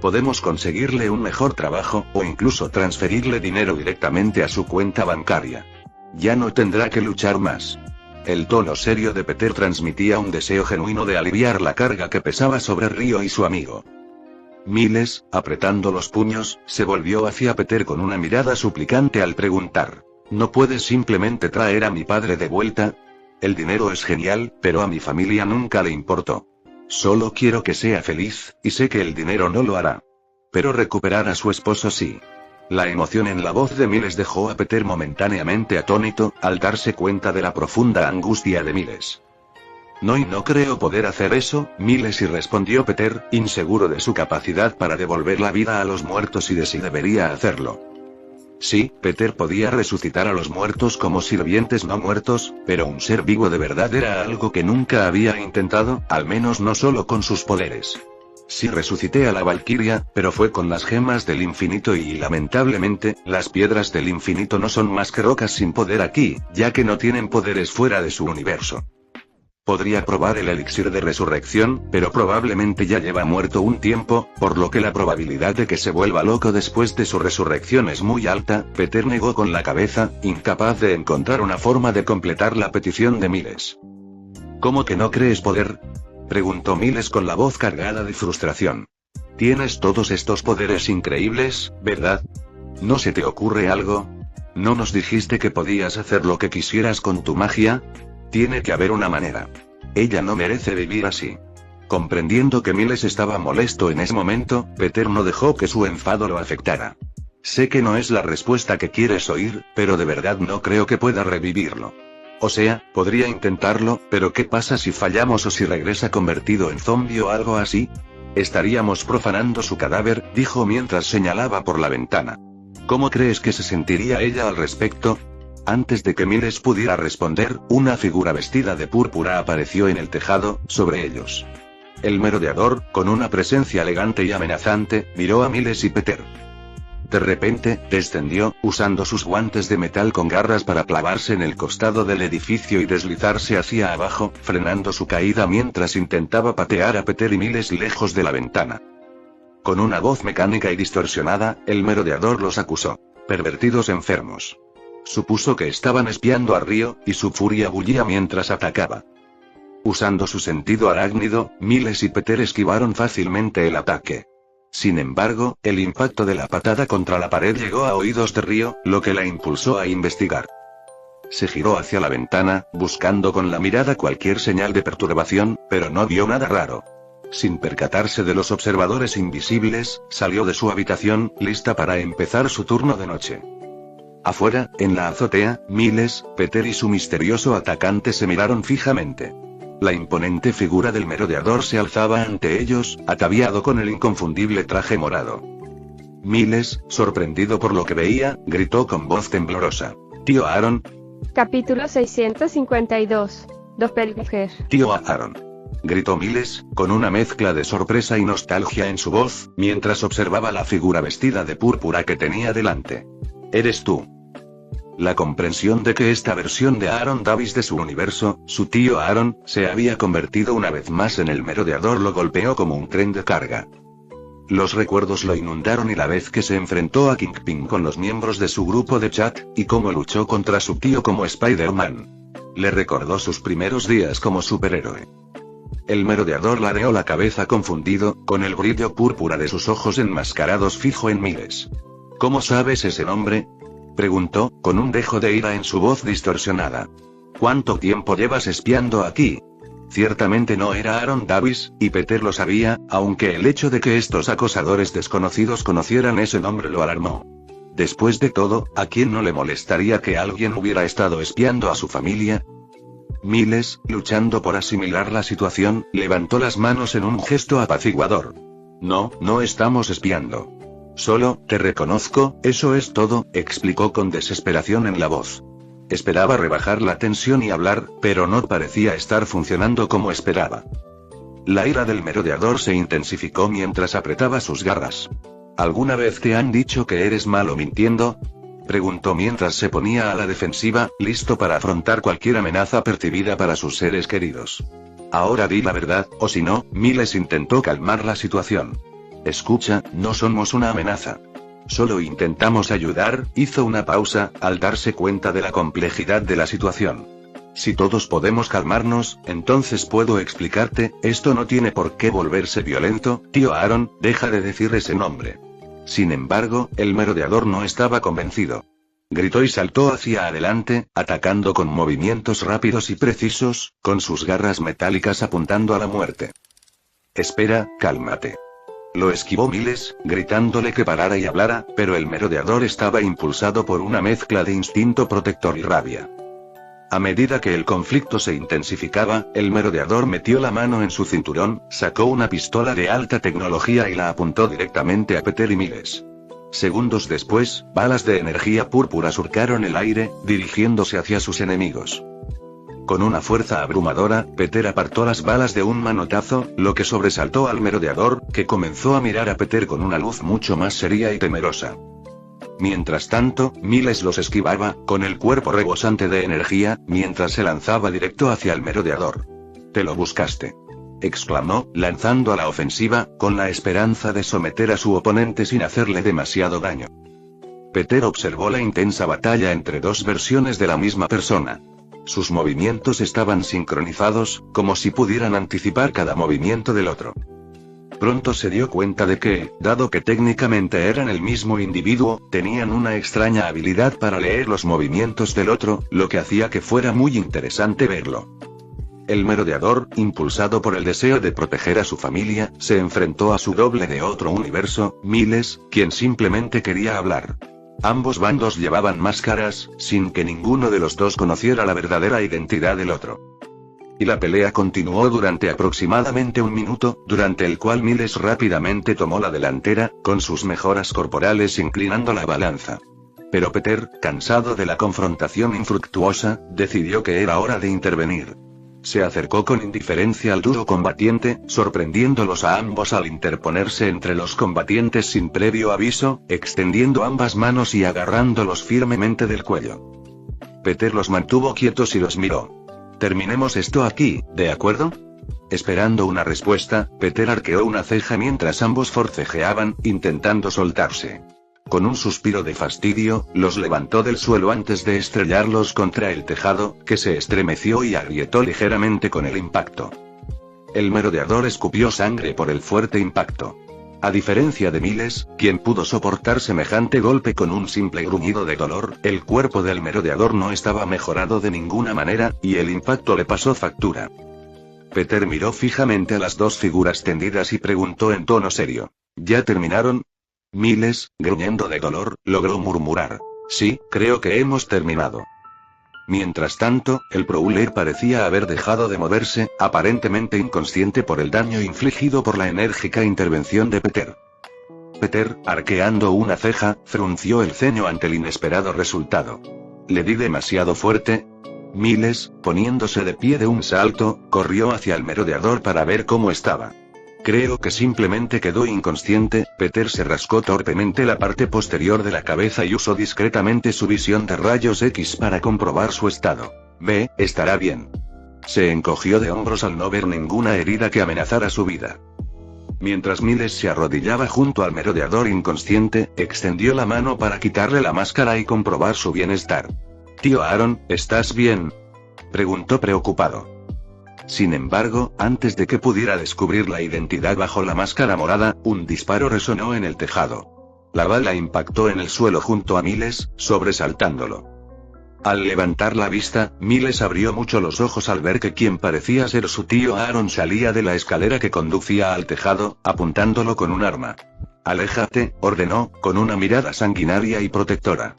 Podemos conseguirle un mejor trabajo, o incluso transferirle dinero directamente a su cuenta bancaria. Ya no tendrá que luchar más. El tono serio de Peter transmitía un deseo genuino de aliviar la carga que pesaba sobre Río y su amigo. Miles, apretando los puños, se volvió hacia Peter con una mirada suplicante al preguntar: ¿no puedes simplemente traer a mi padre de vuelta? El dinero es genial, pero a mi familia nunca le importó. Solo quiero que sea feliz, y sé que el dinero no lo hará. Pero recuperar a su esposo sí. La emoción en la voz de Miles dejó a Peter momentáneamente atónito, al darse cuenta de la profunda angustia de Miles. No creo poder hacer eso, Miles, y respondió Peter, inseguro de su capacidad para devolver la vida a los muertos y de si debería hacerlo. Sí, Peter podía resucitar a los muertos como sirvientes no muertos, pero un ser vivo de verdad era algo que nunca había intentado, al menos no solo con sus poderes. Sí, resucité a la Valquiria, pero fue con las gemas del infinito y lamentablemente, las piedras del infinito no son más que rocas sin poder aquí, ya que no tienen poderes fuera de su universo. Podría probar el elixir de resurrección, pero probablemente ya lleva muerto un tiempo, por lo que la probabilidad de que se vuelva loco después de su resurrección es muy alta. Peter negó con la cabeza, incapaz de encontrar una forma de completar la petición de Miles. ¿Cómo que no crees poder?, preguntó Miles con la voz cargada de frustración. Tienes todos estos poderes increíbles, ¿verdad? ¿No se te ocurre algo? ¿No nos dijiste que podías hacer lo que quisieras con tu magia? Tiene que haber una manera. Ella no merece vivir así. Comprendiendo que Miles estaba molesto en ese momento, Peter no dejó que su enfado lo afectara. Sé que no es la respuesta que quieres oír, pero de verdad no creo que pueda revivirlo. O sea, podría intentarlo, pero ¿qué pasa si fallamos o si regresa convertido en zombie o algo así? Estaríamos profanando su cadáver, dijo mientras señalaba por la ventana. ¿Cómo crees que se sentiría ella al respecto? Antes de que Miles pudiera responder, una figura vestida de púrpura apareció en el tejado, sobre ellos. El merodeador, con una presencia elegante y amenazante, miró a Miles y Peter. De repente, descendió, usando sus guantes de metal con garras para clavarse en el costado del edificio y deslizarse hacia abajo, frenando su caída mientras intentaba patear a Peter y Miles lejos de la ventana. Con una voz mecánica y distorsionada, el merodeador los acusó. Pervertidos enfermos. Supuso que estaban espiando a Río, y su furia bullía mientras atacaba. Usando su sentido arácnido, Miles y Peter esquivaron fácilmente el ataque. Sin embargo, el impacto de la patada contra la pared llegó a oídos de Río, lo que la impulsó a investigar. Se giró hacia la ventana, buscando con la mirada cualquier señal de perturbación, pero no vio nada raro. Sin percatarse de los observadores invisibles, salió de su habitación, lista para empezar su turno de noche. Afuera, en la azotea, Miles, Peter y su misterioso atacante se miraron fijamente. La imponente figura del merodeador se alzaba ante ellos, ataviado con el inconfundible traje morado. Miles, sorprendido por lo que veía, gritó con voz temblorosa: «¡Tío Aaron!». Capítulo 652. Doppelganger. «¡Tío Aaron!», gritó Miles, con una mezcla de sorpresa y nostalgia en su voz, mientras observaba la figura vestida de púrpura que tenía delante. «¿Eres tú?». La comprensión de que esta versión de Aaron Davis de su universo, su tío Aaron, se había convertido una vez más en el merodeador lo golpeó como un tren de carga. Los recuerdos lo inundaron y la vez que se enfrentó a Kingpin con los miembros de su grupo de chat, y cómo luchó contra su tío como Spider-Man. Le recordó sus primeros días como superhéroe. El merodeador ladeó la cabeza confundido, con el brillo púrpura de sus ojos enmascarados fijo en Miles. «¿Cómo sabes ese nombre?», preguntó, con un dejo de ira en su voz distorsionada. «¿Cuánto tiempo llevas espiando aquí?». Ciertamente no era Aaron Davis, y Peter lo sabía, aunque el hecho de que estos acosadores desconocidos conocieran ese nombre lo alarmó. Después de todo, ¿a quién no le molestaría que alguien hubiera estado espiando a su familia? Miles, luchando por asimilar la situación, levantó las manos en un gesto apaciguador. No, no estamos espiando. Solo, te reconozco, eso es todo, explicó con desesperación en la voz. Esperaba rebajar la tensión y hablar, pero no parecía estar funcionando como esperaba. La ira del merodeador se intensificó mientras apretaba sus garras. ¿Alguna vez te han dicho que eres malo mintiendo?, preguntó mientras se ponía a la defensiva, listo para afrontar cualquier amenaza percibida para sus seres queridos. Ahora di la verdad, o si no, Miles intentó calmar la situación. Escucha, no somos una amenaza. Solo intentamos ayudar, hizo una pausa, al darse cuenta de la complejidad de la situación. Si todos podemos calmarnos, entonces puedo explicarte, esto no tiene por qué volverse violento, tío Aaron, deja de decir ese nombre. Sin embargo, el merodeador no estaba convencido. Gritó y saltó hacia adelante, atacando con movimientos rápidos y precisos, con sus garras metálicas apuntando a la muerte. Espera, cálmate. Lo esquivó Miles, gritándole que parara y hablara, pero el merodeador estaba impulsado por una mezcla de instinto protector y rabia. A medida que el conflicto se intensificaba, el merodeador metió la mano en su cinturón, sacó una pistola de alta tecnología y la apuntó directamente a Peter y Miles. Segundos después, balas de energía púrpura surcaron el aire, dirigiéndose hacia sus enemigos. Con una fuerza abrumadora, Peter apartó las balas de un manotazo, lo que sobresaltó al merodeador, que comenzó a mirar a Peter con una luz mucho más seria y temerosa. Mientras tanto, Miles los esquivaba, con el cuerpo rebosante de energía, mientras se lanzaba directo hacia el merodeador. «Te lo buscaste», exclamó, lanzando a la ofensiva, con la esperanza de someter a su oponente sin hacerle demasiado daño. Peter observó la intensa batalla entre dos versiones de la misma persona. Sus movimientos estaban sincronizados, como si pudieran anticipar cada movimiento del otro. Pronto se dio cuenta de que, dado que técnicamente eran el mismo individuo, tenían una extraña habilidad para leer los movimientos del otro, lo que hacía que fuera muy interesante verlo. El merodeador, impulsado por el deseo de proteger a su familia, se enfrentó a su doble de otro universo, Miles, quien simplemente quería hablar. Ambos bandos llevaban máscaras, sin que ninguno de los dos conociera la verdadera identidad del otro. Y la pelea continuó durante aproximadamente un minuto, durante el cual Miles rápidamente tomó la delantera, con sus mejoras corporales inclinando la balanza. Pero Peter, cansado de la confrontación infructuosa, decidió que era hora de intervenir. Se acercó con indiferencia al duro combatiente, sorprendiéndolos a ambos al interponerse entre los combatientes sin previo aviso, extendiendo ambas manos y agarrándolos firmemente del cuello. Peter los mantuvo quietos y los miró. «Terminemos esto aquí, ¿de acuerdo?». Esperando una respuesta, Peter arqueó una ceja mientras ambos forcejeaban, intentando soltarse. Con un suspiro de fastidio, los levantó del suelo antes de estrellarlos contra el tejado, que se estremeció y agrietó ligeramente con el impacto. El merodeador escupió sangre por el fuerte impacto. A diferencia de Miles, quien pudo soportar semejante golpe con un simple gruñido de dolor, el cuerpo del merodeador no estaba mejorado de ninguna manera, y el impacto le pasó factura. Peter miró fijamente a las dos figuras tendidas y preguntó en tono serio: «¿Ya terminaron?». Miles, gruñendo de dolor, logró murmurar: «Sí, creo que hemos terminado». Mientras tanto, el Prowler parecía haber dejado de moverse, aparentemente inconsciente por el daño infligido por la enérgica intervención de Peter. Peter, arqueando una ceja, frunció el ceño ante el inesperado resultado. «¿Le di demasiado fuerte?». Miles, poniéndose de pie de un salto, corrió hacia el merodeador para ver cómo estaba. «Creo que simplemente quedó inconsciente». Peter se rascó torpemente la parte posterior de la cabeza y usó discretamente su visión de rayos X para comprobar su estado. «Ve, estará bien». Se encogió de hombros al no ver ninguna herida que amenazara su vida. Mientras Miles se arrodillaba junto al merodeador inconsciente, extendió la mano para quitarle la máscara y comprobar su bienestar. «Tío Aaron, ¿estás bien?», preguntó preocupado. Sin embargo, antes de que pudiera descubrir la identidad bajo la máscara morada, un disparo resonó en el tejado. La bala impactó en el suelo junto a Miles, sobresaltándolo. Al levantar la vista, Miles abrió mucho los ojos al ver que quien parecía ser su tío Aaron salía de la escalera que conducía al tejado, apuntándolo con un arma. «Aléjate», ordenó, con una mirada sanguinaria y protectora.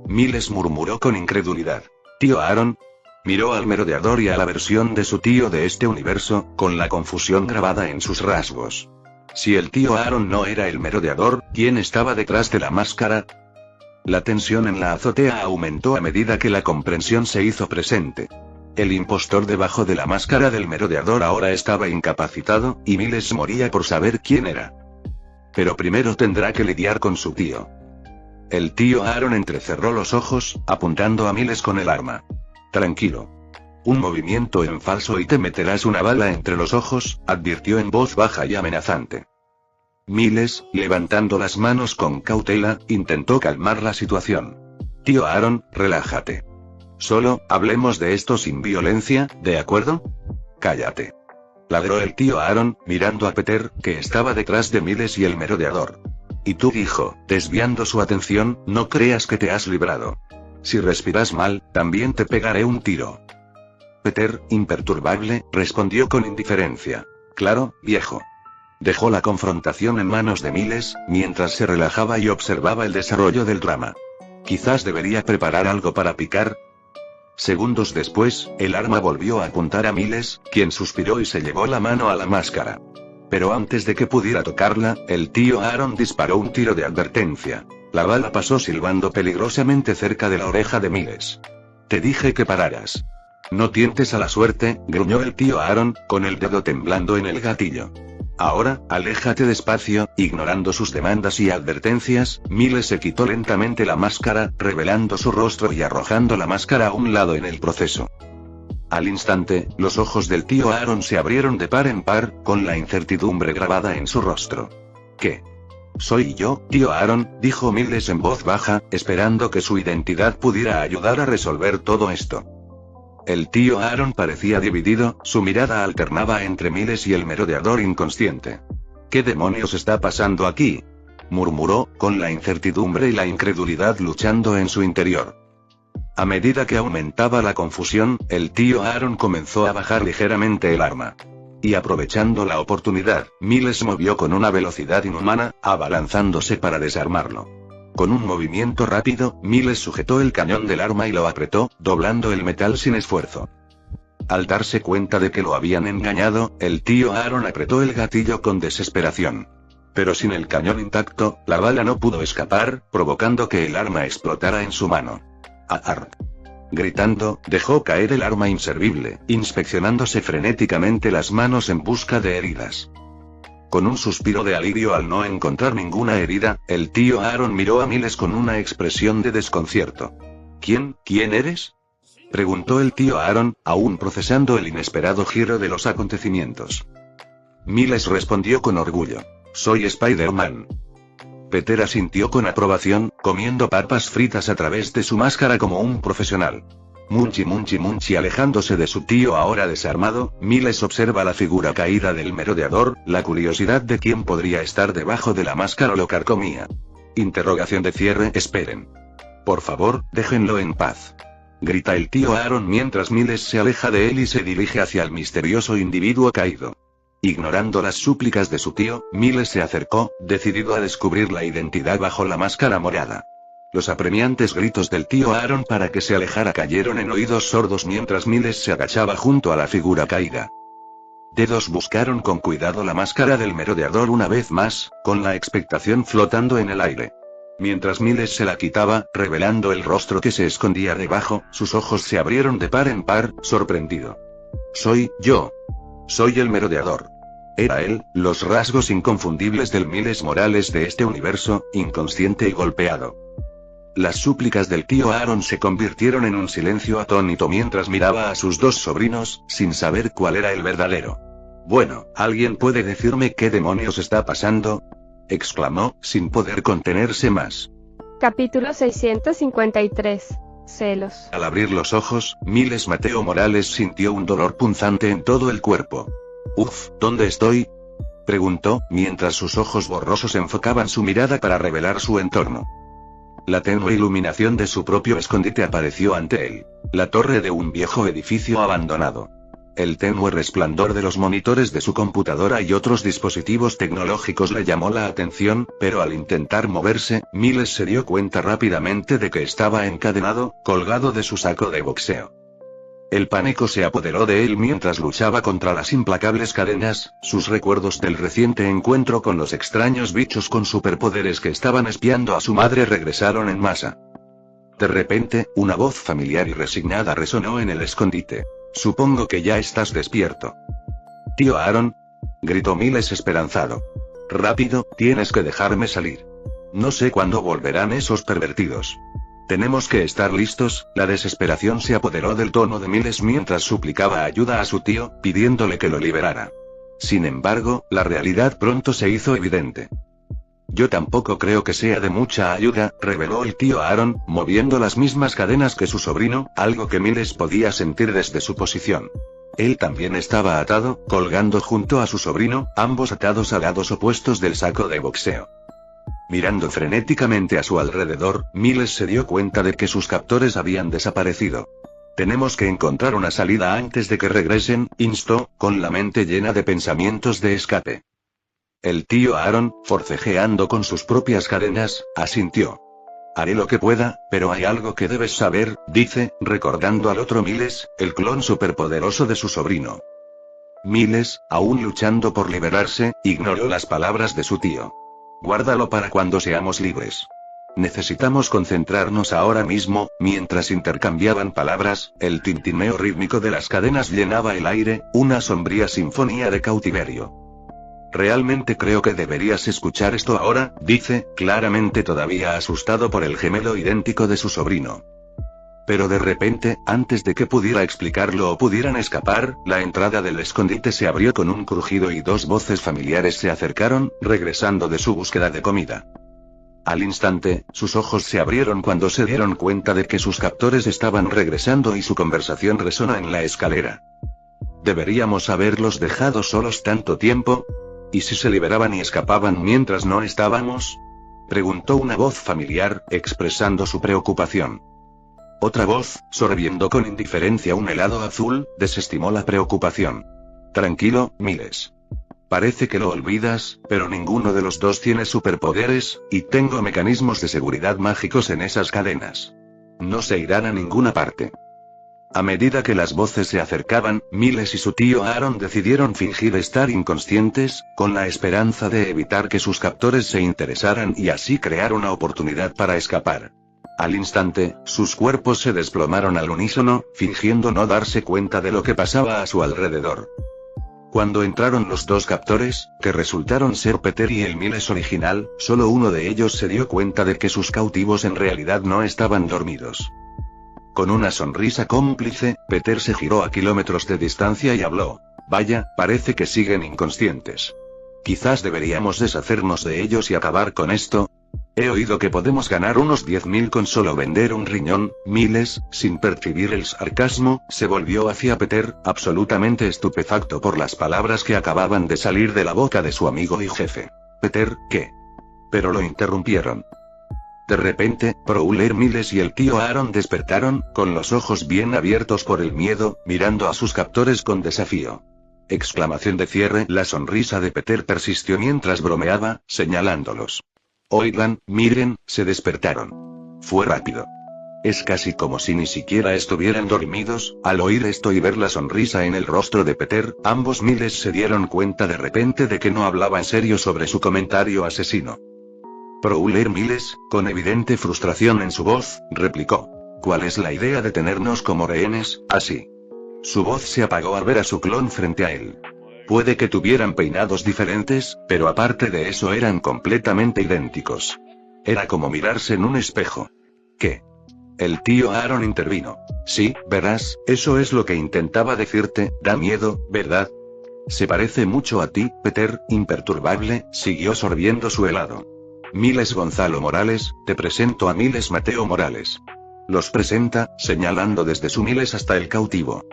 Miles murmuró con incredulidad. «¿Tío Aaron?» Miró al merodeador y a la versión de su tío de este universo, con la confusión grabada en sus rasgos. Si el tío Aaron no era el merodeador, ¿quién estaba detrás de la máscara? La tensión en la azotea aumentó a medida que la comprensión se hizo presente. El impostor debajo de la máscara del merodeador ahora estaba incapacitado, y Miles moría por saber quién era. Pero primero tendrá que lidiar con su tío. El tío Aaron entrecerró los ojos, apuntando a Miles con el arma. «Tranquilo. Un movimiento en falso y te meterás una bala entre los ojos», advirtió en voz baja y amenazante. Miles, levantando las manos con cautela, intentó calmar la situación. «Tío Aaron, relájate. Solo, hablemos de esto sin violencia, ¿de acuerdo?» «Cállate», ladró el tío Aaron, mirando a Peter, que estaba detrás de Miles y el merodeador. «Y tú, hijo», desviando su atención, «no creas que te has librado. Si respiras mal, también te pegaré un tiro». Peter, imperturbable, respondió con indiferencia. «Claro, viejo». Dejó la confrontación en manos de Miles, mientras se relajaba y observaba el desarrollo del drama. Quizás debería preparar algo para picar. Segundos después, el arma volvió a apuntar a Miles, quien suspiró y se llevó la mano a la máscara. Pero antes de que pudiera tocarla, el tío Aaron disparó un tiro de advertencia. La bala pasó silbando peligrosamente cerca de la oreja de Miles. «Te dije que pararas. No tientes a la suerte», gruñó el tío Aaron, con el dedo temblando en el gatillo. «Ahora, aléjate despacio». Ignorando sus demandas y advertencias, Miles se quitó lentamente la máscara, revelando su rostro y arrojando la máscara a un lado en el proceso. Al instante, los ojos del tío Aaron se abrieron de par en par, con la incertidumbre grabada en su rostro. «¿Qué? Soy yo, tío Aaron», dijo Miles en voz baja, esperando que su identidad pudiera ayudar a resolver todo esto. El tío Aaron parecía dividido, su mirada alternaba entre Miles y el merodeador inconsciente. «¿Qué demonios está pasando aquí?», murmuró, con la incertidumbre y la incredulidad luchando en su interior. A medida que aumentaba la confusión, el tío Aaron comenzó a bajar ligeramente el arma. Y aprovechando la oportunidad, Miles movió con una velocidad inhumana, abalanzándose para desarmarlo. Con un movimiento rápido, Miles sujetó el cañón del arma y lo apretó, doblando el metal sin esfuerzo. Al darse cuenta de que lo habían engañado, el tío Aaron apretó el gatillo con desesperación. Pero sin el cañón intacto, la bala no pudo escapar, provocando que el arma explotara en su mano. «¡Arr!». Gritando, dejó caer el arma inservible, inspeccionándose frenéticamente las manos en busca de heridas. Con un suspiro de alivio al no encontrar ninguna herida, el tío Aaron miró a Miles con una expresión de desconcierto. «¿Quién eres?», preguntó el tío Aaron, aún procesando el inesperado giro de los acontecimientos. Miles respondió con orgullo. «Soy Spider-Man». Peter asintió con aprobación, comiendo papas fritas a través de su máscara como un profesional. Munchi munchi munchi. Alejándose de su tío ahora desarmado, Miles observa la figura caída del merodeador, la curiosidad de quién podría estar debajo de la máscara lo carcomía. Interrogación de cierre. «Esperen. Por favor, déjenlo en paz», grita el tío Aaron mientras Miles se aleja de él y se dirige hacia el misterioso individuo caído. Ignorando las súplicas de su tío, Miles se acercó, decidido a descubrir la identidad bajo la máscara morada. Los apremiantes gritos del tío Aaron para que se alejara cayeron en oídos sordos mientras Miles se agachaba junto a la figura caída. Dedos buscaron con cuidado la máscara del merodeador una vez más, con la expectación flotando en el aire. Mientras Miles se la quitaba, revelando el rostro que se escondía debajo, sus ojos se abrieron de par en par, sorprendido. «Soy yo. Soy el merodeador». Era él, los rasgos inconfundibles del Miles Morales de este universo, inconsciente y golpeado. Las súplicas del tío Aaron se convirtieron en un silencio atónito mientras miraba a sus dos sobrinos, sin saber cuál era el verdadero. «Bueno, ¿alguien puede decirme qué demonios está pasando?», exclamó, sin poder contenerse más. Capítulo 653. Celos. Al abrir los ojos, Miles Mateo Morales sintió un dolor punzante en todo el cuerpo. «Uf, ¿dónde estoy?», preguntó, mientras sus ojos borrosos enfocaban su mirada para revelar su entorno. La tenue iluminación de su propio escondite apareció ante él. La torre de un viejo edificio abandonado. El tenue resplandor de los monitores de su computadora y otros dispositivos tecnológicos le llamó la atención, pero al intentar moverse, Miles se dio cuenta rápidamente de que estaba encadenado, colgado de su saco de boxeo. El pánico se apoderó de él mientras luchaba contra las implacables cadenas, sus recuerdos del reciente encuentro con los extraños bichos con superpoderes que estaban espiando a su madre regresaron en masa. De repente, una voz familiar y resignada resonó en el escondite. Supongo que ya estás despierto. Tío Aaron, gritó Miles esperanzado. Rápido, tienes que dejarme salir. No sé cuándo volverán esos pervertidos. Tenemos que estar listos. La desesperación se apoderó del tono de Miles mientras suplicaba ayuda a su tío, pidiéndole que lo liberara. Sin embargo, la realidad pronto se hizo evidente. Yo tampoco creo que sea de mucha ayuda, reveló el tío Aaron, moviendo las mismas cadenas que su sobrino, algo que Miles podía sentir desde su posición. Él también estaba atado, colgando junto a su sobrino, ambos atados a lados opuestos del saco de boxeo. Mirando frenéticamente a su alrededor, Miles se dio cuenta de que sus captores habían desaparecido. Tenemos que encontrar una salida antes de que regresen, instó, con la mente llena de pensamientos de escape. El tío Aaron, forcejeando con sus propias cadenas, asintió. Haré lo que pueda, pero hay algo que debes saber, dice, recordando al otro Miles, el clon superpoderoso de su sobrino. Miles, aún luchando por liberarse, ignoró las palabras de su tío. Guárdalo para cuando seamos libres. Necesitamos concentrarnos ahora mismo. Mientras intercambiaban palabras, el tintineo rítmico de las cadenas llenaba el aire, una sombría sinfonía de cautiverio. Realmente creo que deberías escuchar esto ahora, dice, claramente todavía asustado por el gemelo idéntico de su sobrino. Pero de repente, antes de que pudiera explicarlo o pudieran escapar, la entrada del escondite se abrió con un crujido y dos voces familiares se acercaron, regresando de su búsqueda de comida. Al instante, sus ojos se abrieron cuando se dieron cuenta de que sus captores estaban regresando y su conversación resonó en la escalera. ¿Deberíamos haberlos dejado solos tanto tiempo? ¿Y si se liberaban y escapaban mientras no estábamos? Preguntó una voz familiar, expresando su preocupación. Otra voz, sorbiendo con indiferencia un helado azul, desestimó la preocupación. Tranquilo, Miles. Parece que lo olvidas, pero ninguno de los dos tiene superpoderes, y tengo mecanismos de seguridad mágicos en esas cadenas. No se irán a ninguna parte. A medida que las voces se acercaban, Miles y su tío Aaron decidieron fingir estar inconscientes, con la esperanza de evitar que sus captores se interesaran y así crear una oportunidad para escapar. Al instante, sus cuerpos se desplomaron al unísono, fingiendo no darse cuenta de lo que pasaba a su alrededor. Cuando entraron los dos captores, que resultaron ser Peter y el Miles original, solo uno de ellos se dio cuenta de que sus cautivos en realidad no estaban dormidos. Con una sonrisa cómplice, Peter se giró a kilómetros de distancia y habló. Vaya, parece que siguen inconscientes. Quizás deberíamos deshacernos de ellos y acabar con esto. He oído que podemos ganar unos 10.000 con solo vender un riñón. Miles, sin percibir el sarcasmo, se volvió hacia Peter, absolutamente estupefacto por las palabras que acababan de salir de la boca de su amigo y jefe. Peter, ¿qué? Pero lo interrumpieron. De repente, Prowler Miles y el tío Aaron despertaron, con los ojos bien abiertos por el miedo, mirando a sus captores con desafío. Exclamación de cierre. La sonrisa de Peter persistió mientras bromeaba, señalándolos. Oigan, miren, se despertaron. Fue rápido. Es casi como si ni siquiera estuvieran dormidos. Al oír esto y ver la sonrisa en el rostro de Peter, ambos Miles se dieron cuenta de repente de que no hablaba en serio sobre su comentario asesino. Prowler Miles, con evidente frustración en su voz, replicó. ¿Cuál es la idea de tenernos como rehenes, así? Su voz se apagó al ver a su clon frente a él. Puede que tuvieran peinados diferentes, pero aparte de eso eran completamente idénticos. Era como mirarse en un espejo. ¿Qué? El tío Aaron intervino. Sí, verás, eso es lo que intentaba decirte, da miedo, ¿verdad? Se parece mucho a ti, Peter, imperturbable, siguió sorbiendo su helado. Miles Gonzalo Morales, te presento a Miles Mateo Morales. Los presenta, señalando desde su Miles hasta el cautivo.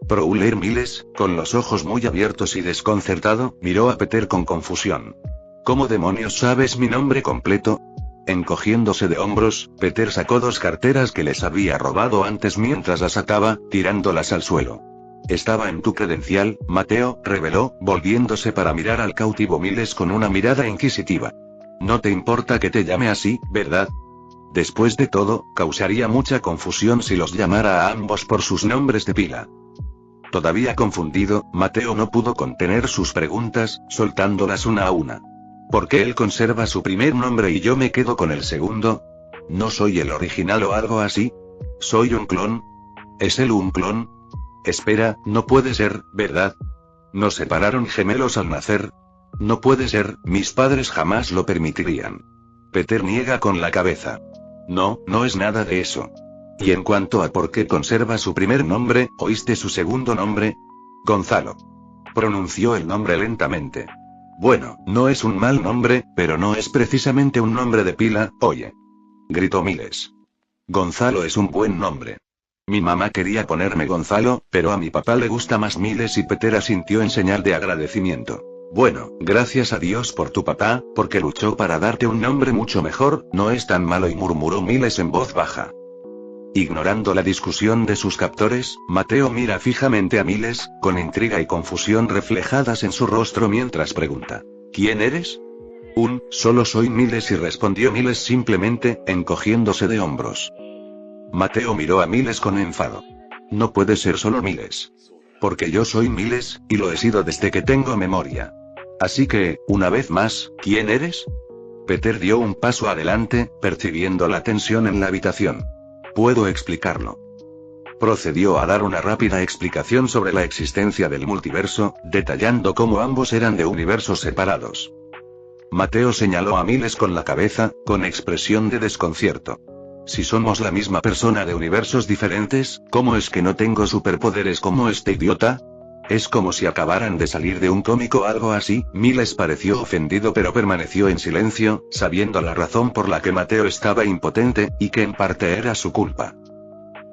Prowler Miles, con los ojos muy abiertos y desconcertado, miró a Peter con confusión. ¿Cómo demonios sabes mi nombre completo? Encogiéndose de hombros, Peter sacó 2 carteras que les había robado antes mientras las ataba, tirándolas al suelo. «Estaba en tu credencial, Mateo», reveló, volviéndose para mirar al cautivo Miles con una mirada inquisitiva. «No te importa que te llame así, ¿verdad? Después de todo, causaría mucha confusión si los llamara a ambos por sus nombres de pila». Todavía confundido, Mateo no pudo contener sus preguntas, soltándolas una a una. ¿Por qué él conserva su primer nombre y yo me quedo con el segundo? ¿No soy el original o algo así? ¿Soy un clon? ¿Es él un clon? Espera, no puede ser, ¿verdad? ¿Nos separaron gemelos al nacer? No puede ser, mis padres jamás lo permitirían. Peter niega con la cabeza. No, no es nada de eso. Y en cuanto a por qué conserva su primer nombre, ¿oíste su segundo nombre? Gonzalo. Pronunció el nombre lentamente. Bueno, no es un mal nombre, pero no es precisamente un nombre de pila, oye. Gritó Miles. Gonzalo es un buen nombre. Mi mamá quería ponerme Gonzalo, pero a mi papá le gusta más Miles y Peter asintió en señal de agradecimiento. Bueno, gracias a Dios por tu papá, porque luchó para darte un nombre mucho mejor, no es tan malo, y murmuró Miles en voz baja. Ignorando la discusión de sus captores, Mateo mira fijamente a Miles, con intriga y confusión reflejadas en su rostro mientras pregunta: ¿Quién eres? Solo soy Miles, y respondió Miles simplemente, encogiéndose de hombros. Mateo miró a Miles con enfado. No puede ser solo Miles. Porque yo soy Miles, y lo he sido desde que tengo memoria. Así que, una vez más, ¿quién eres? Peter dio un paso adelante, percibiendo la tensión en la habitación. Puedo explicarlo. Procedió a dar una rápida explicación sobre la existencia del multiverso, detallando cómo ambos eran de universos separados. Mateo señaló a Miles con la cabeza, con expresión de desconcierto. Si somos la misma persona de universos diferentes, ¿cómo es que no tengo superpoderes como este idiota? Es como si acabaran de salir de un cómic o algo así. Miles pareció ofendido pero permaneció en silencio, sabiendo la razón por la que Mateo estaba impotente, y que en parte era su culpa.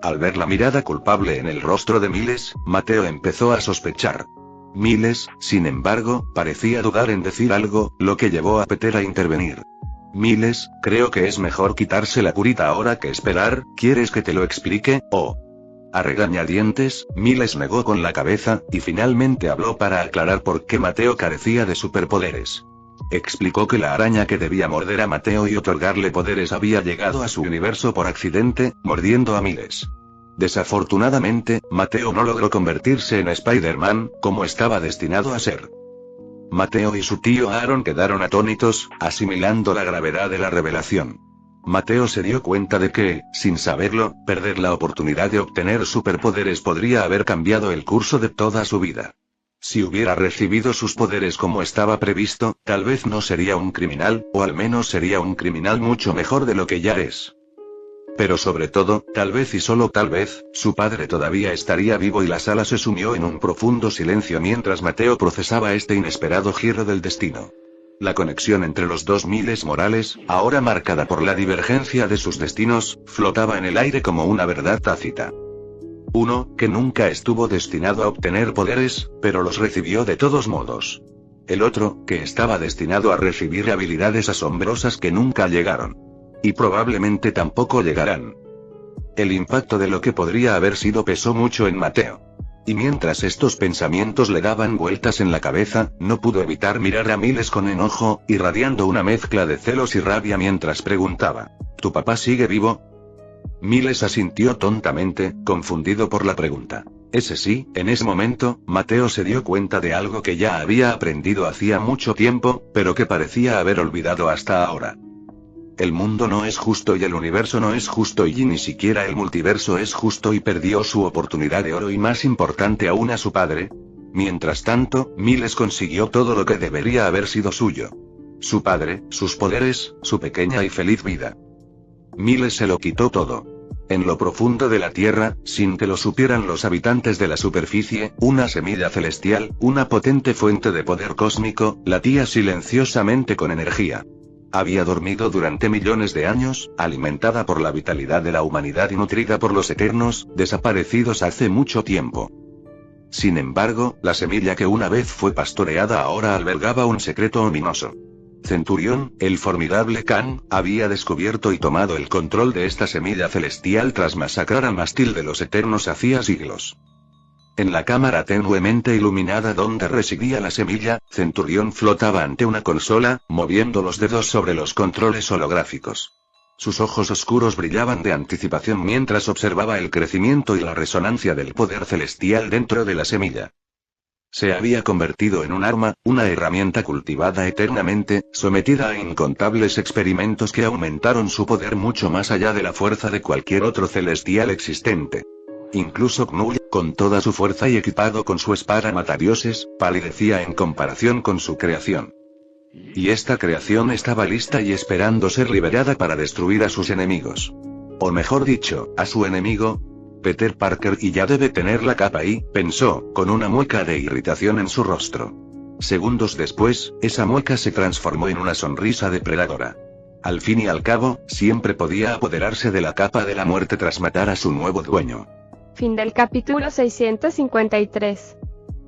Al ver la mirada culpable en el rostro de Miles, Mateo empezó a sospechar. Miles, sin embargo, parecía dudar en decir algo, lo que llevó a Peter a intervenir. Miles, creo que es mejor quitarse la curita ahora que esperar, ¿quieres que te lo explique, o...? A regañadientes, Miles negó con la cabeza, y finalmente habló para aclarar por qué Mateo carecía de superpoderes. Explicó que la araña que debía morder a Mateo y otorgarle poderes había llegado a su universo por accidente, mordiendo a Miles. Desafortunadamente, Mateo no logró convertirse en Spider-Man, como estaba destinado a ser. Mateo y su tío Aaron quedaron atónitos, asimilando la gravedad de la revelación. Mateo se dio cuenta de que, sin saberlo, perder la oportunidad de obtener superpoderes podría haber cambiado el curso de toda su vida. Si hubiera recibido sus poderes como estaba previsto, tal vez no sería un criminal, o al menos sería un criminal mucho mejor de lo que ya es. Pero sobre todo, tal vez y solo tal vez, su padre todavía estaría vivo, y la sala se sumió en un profundo silencio mientras Mateo procesaba este inesperado giro del destino. La conexión entre los dos Miles Morales, ahora marcada por la divergencia de sus destinos, flotaba en el aire como una verdad tácita. Uno, que nunca estuvo destinado a obtener poderes, pero los recibió de todos modos. El otro, que estaba destinado a recibir habilidades asombrosas que nunca llegaron. Y probablemente tampoco llegarán. El impacto de lo que podría haber sido pesó mucho en Mateo. Y mientras estos pensamientos le daban vueltas en la cabeza, no pudo evitar mirar a Miles con enojo, irradiando una mezcla de celos y rabia mientras preguntaba: ¿Tu papá sigue vivo? Miles asintió tontamente, confundido por la pregunta. Ese sí, en ese momento, Mateo se dio cuenta de algo que ya había aprendido hacía mucho tiempo, pero que parecía haber olvidado hasta ahora. El mundo no es justo y el universo no es justo y ni siquiera el multiverso es justo, y perdió su oportunidad de oro y, más importante aún, a su padre. Mientras tanto, Miles consiguió todo lo que debería haber sido suyo. Su padre, sus poderes, su pequeña y feliz vida. Miles se lo quitó todo. En lo profundo de la Tierra, sin que lo supieran los habitantes de la superficie, una semilla celestial, una potente fuente de poder cósmico, latía silenciosamente con energía. Había dormido durante millones de años, alimentada por la vitalidad de la humanidad y nutrida por los eternos, desaparecidos hace mucho tiempo. Sin embargo, la semilla que una vez fue pastoreada ahora albergaba un secreto ominoso. Centurión, el formidable Khan, había descubierto y tomado el control de esta semilla celestial tras masacrar a Mástil de los Eternos hacía siglos. En la cámara tenuemente iluminada donde residía la semilla, Centurión flotaba ante una consola, moviendo los dedos sobre los controles holográficos. Sus ojos oscuros brillaban de anticipación mientras observaba el crecimiento y la resonancia del poder celestial dentro de la semilla. Se había convertido en un arma, una herramienta cultivada eternamente, sometida a incontables experimentos que aumentaron su poder mucho más allá de la fuerza de cualquier otro celestial existente. Incluso Knull, con toda su fuerza y equipado con su espada matadioses, palidecía en comparación con su creación. Y esta creación estaba lista y esperando ser liberada para destruir a sus enemigos. O mejor dicho, a su enemigo, Peter Parker, y ya debe tener la capa ahí, pensó, con una mueca de irritación en su rostro. Segundos después, esa mueca se transformó en una sonrisa depredadora. Al fin y al cabo, siempre podía apoderarse de la capa de la muerte tras matar a su nuevo dueño. Fin del capítulo 653.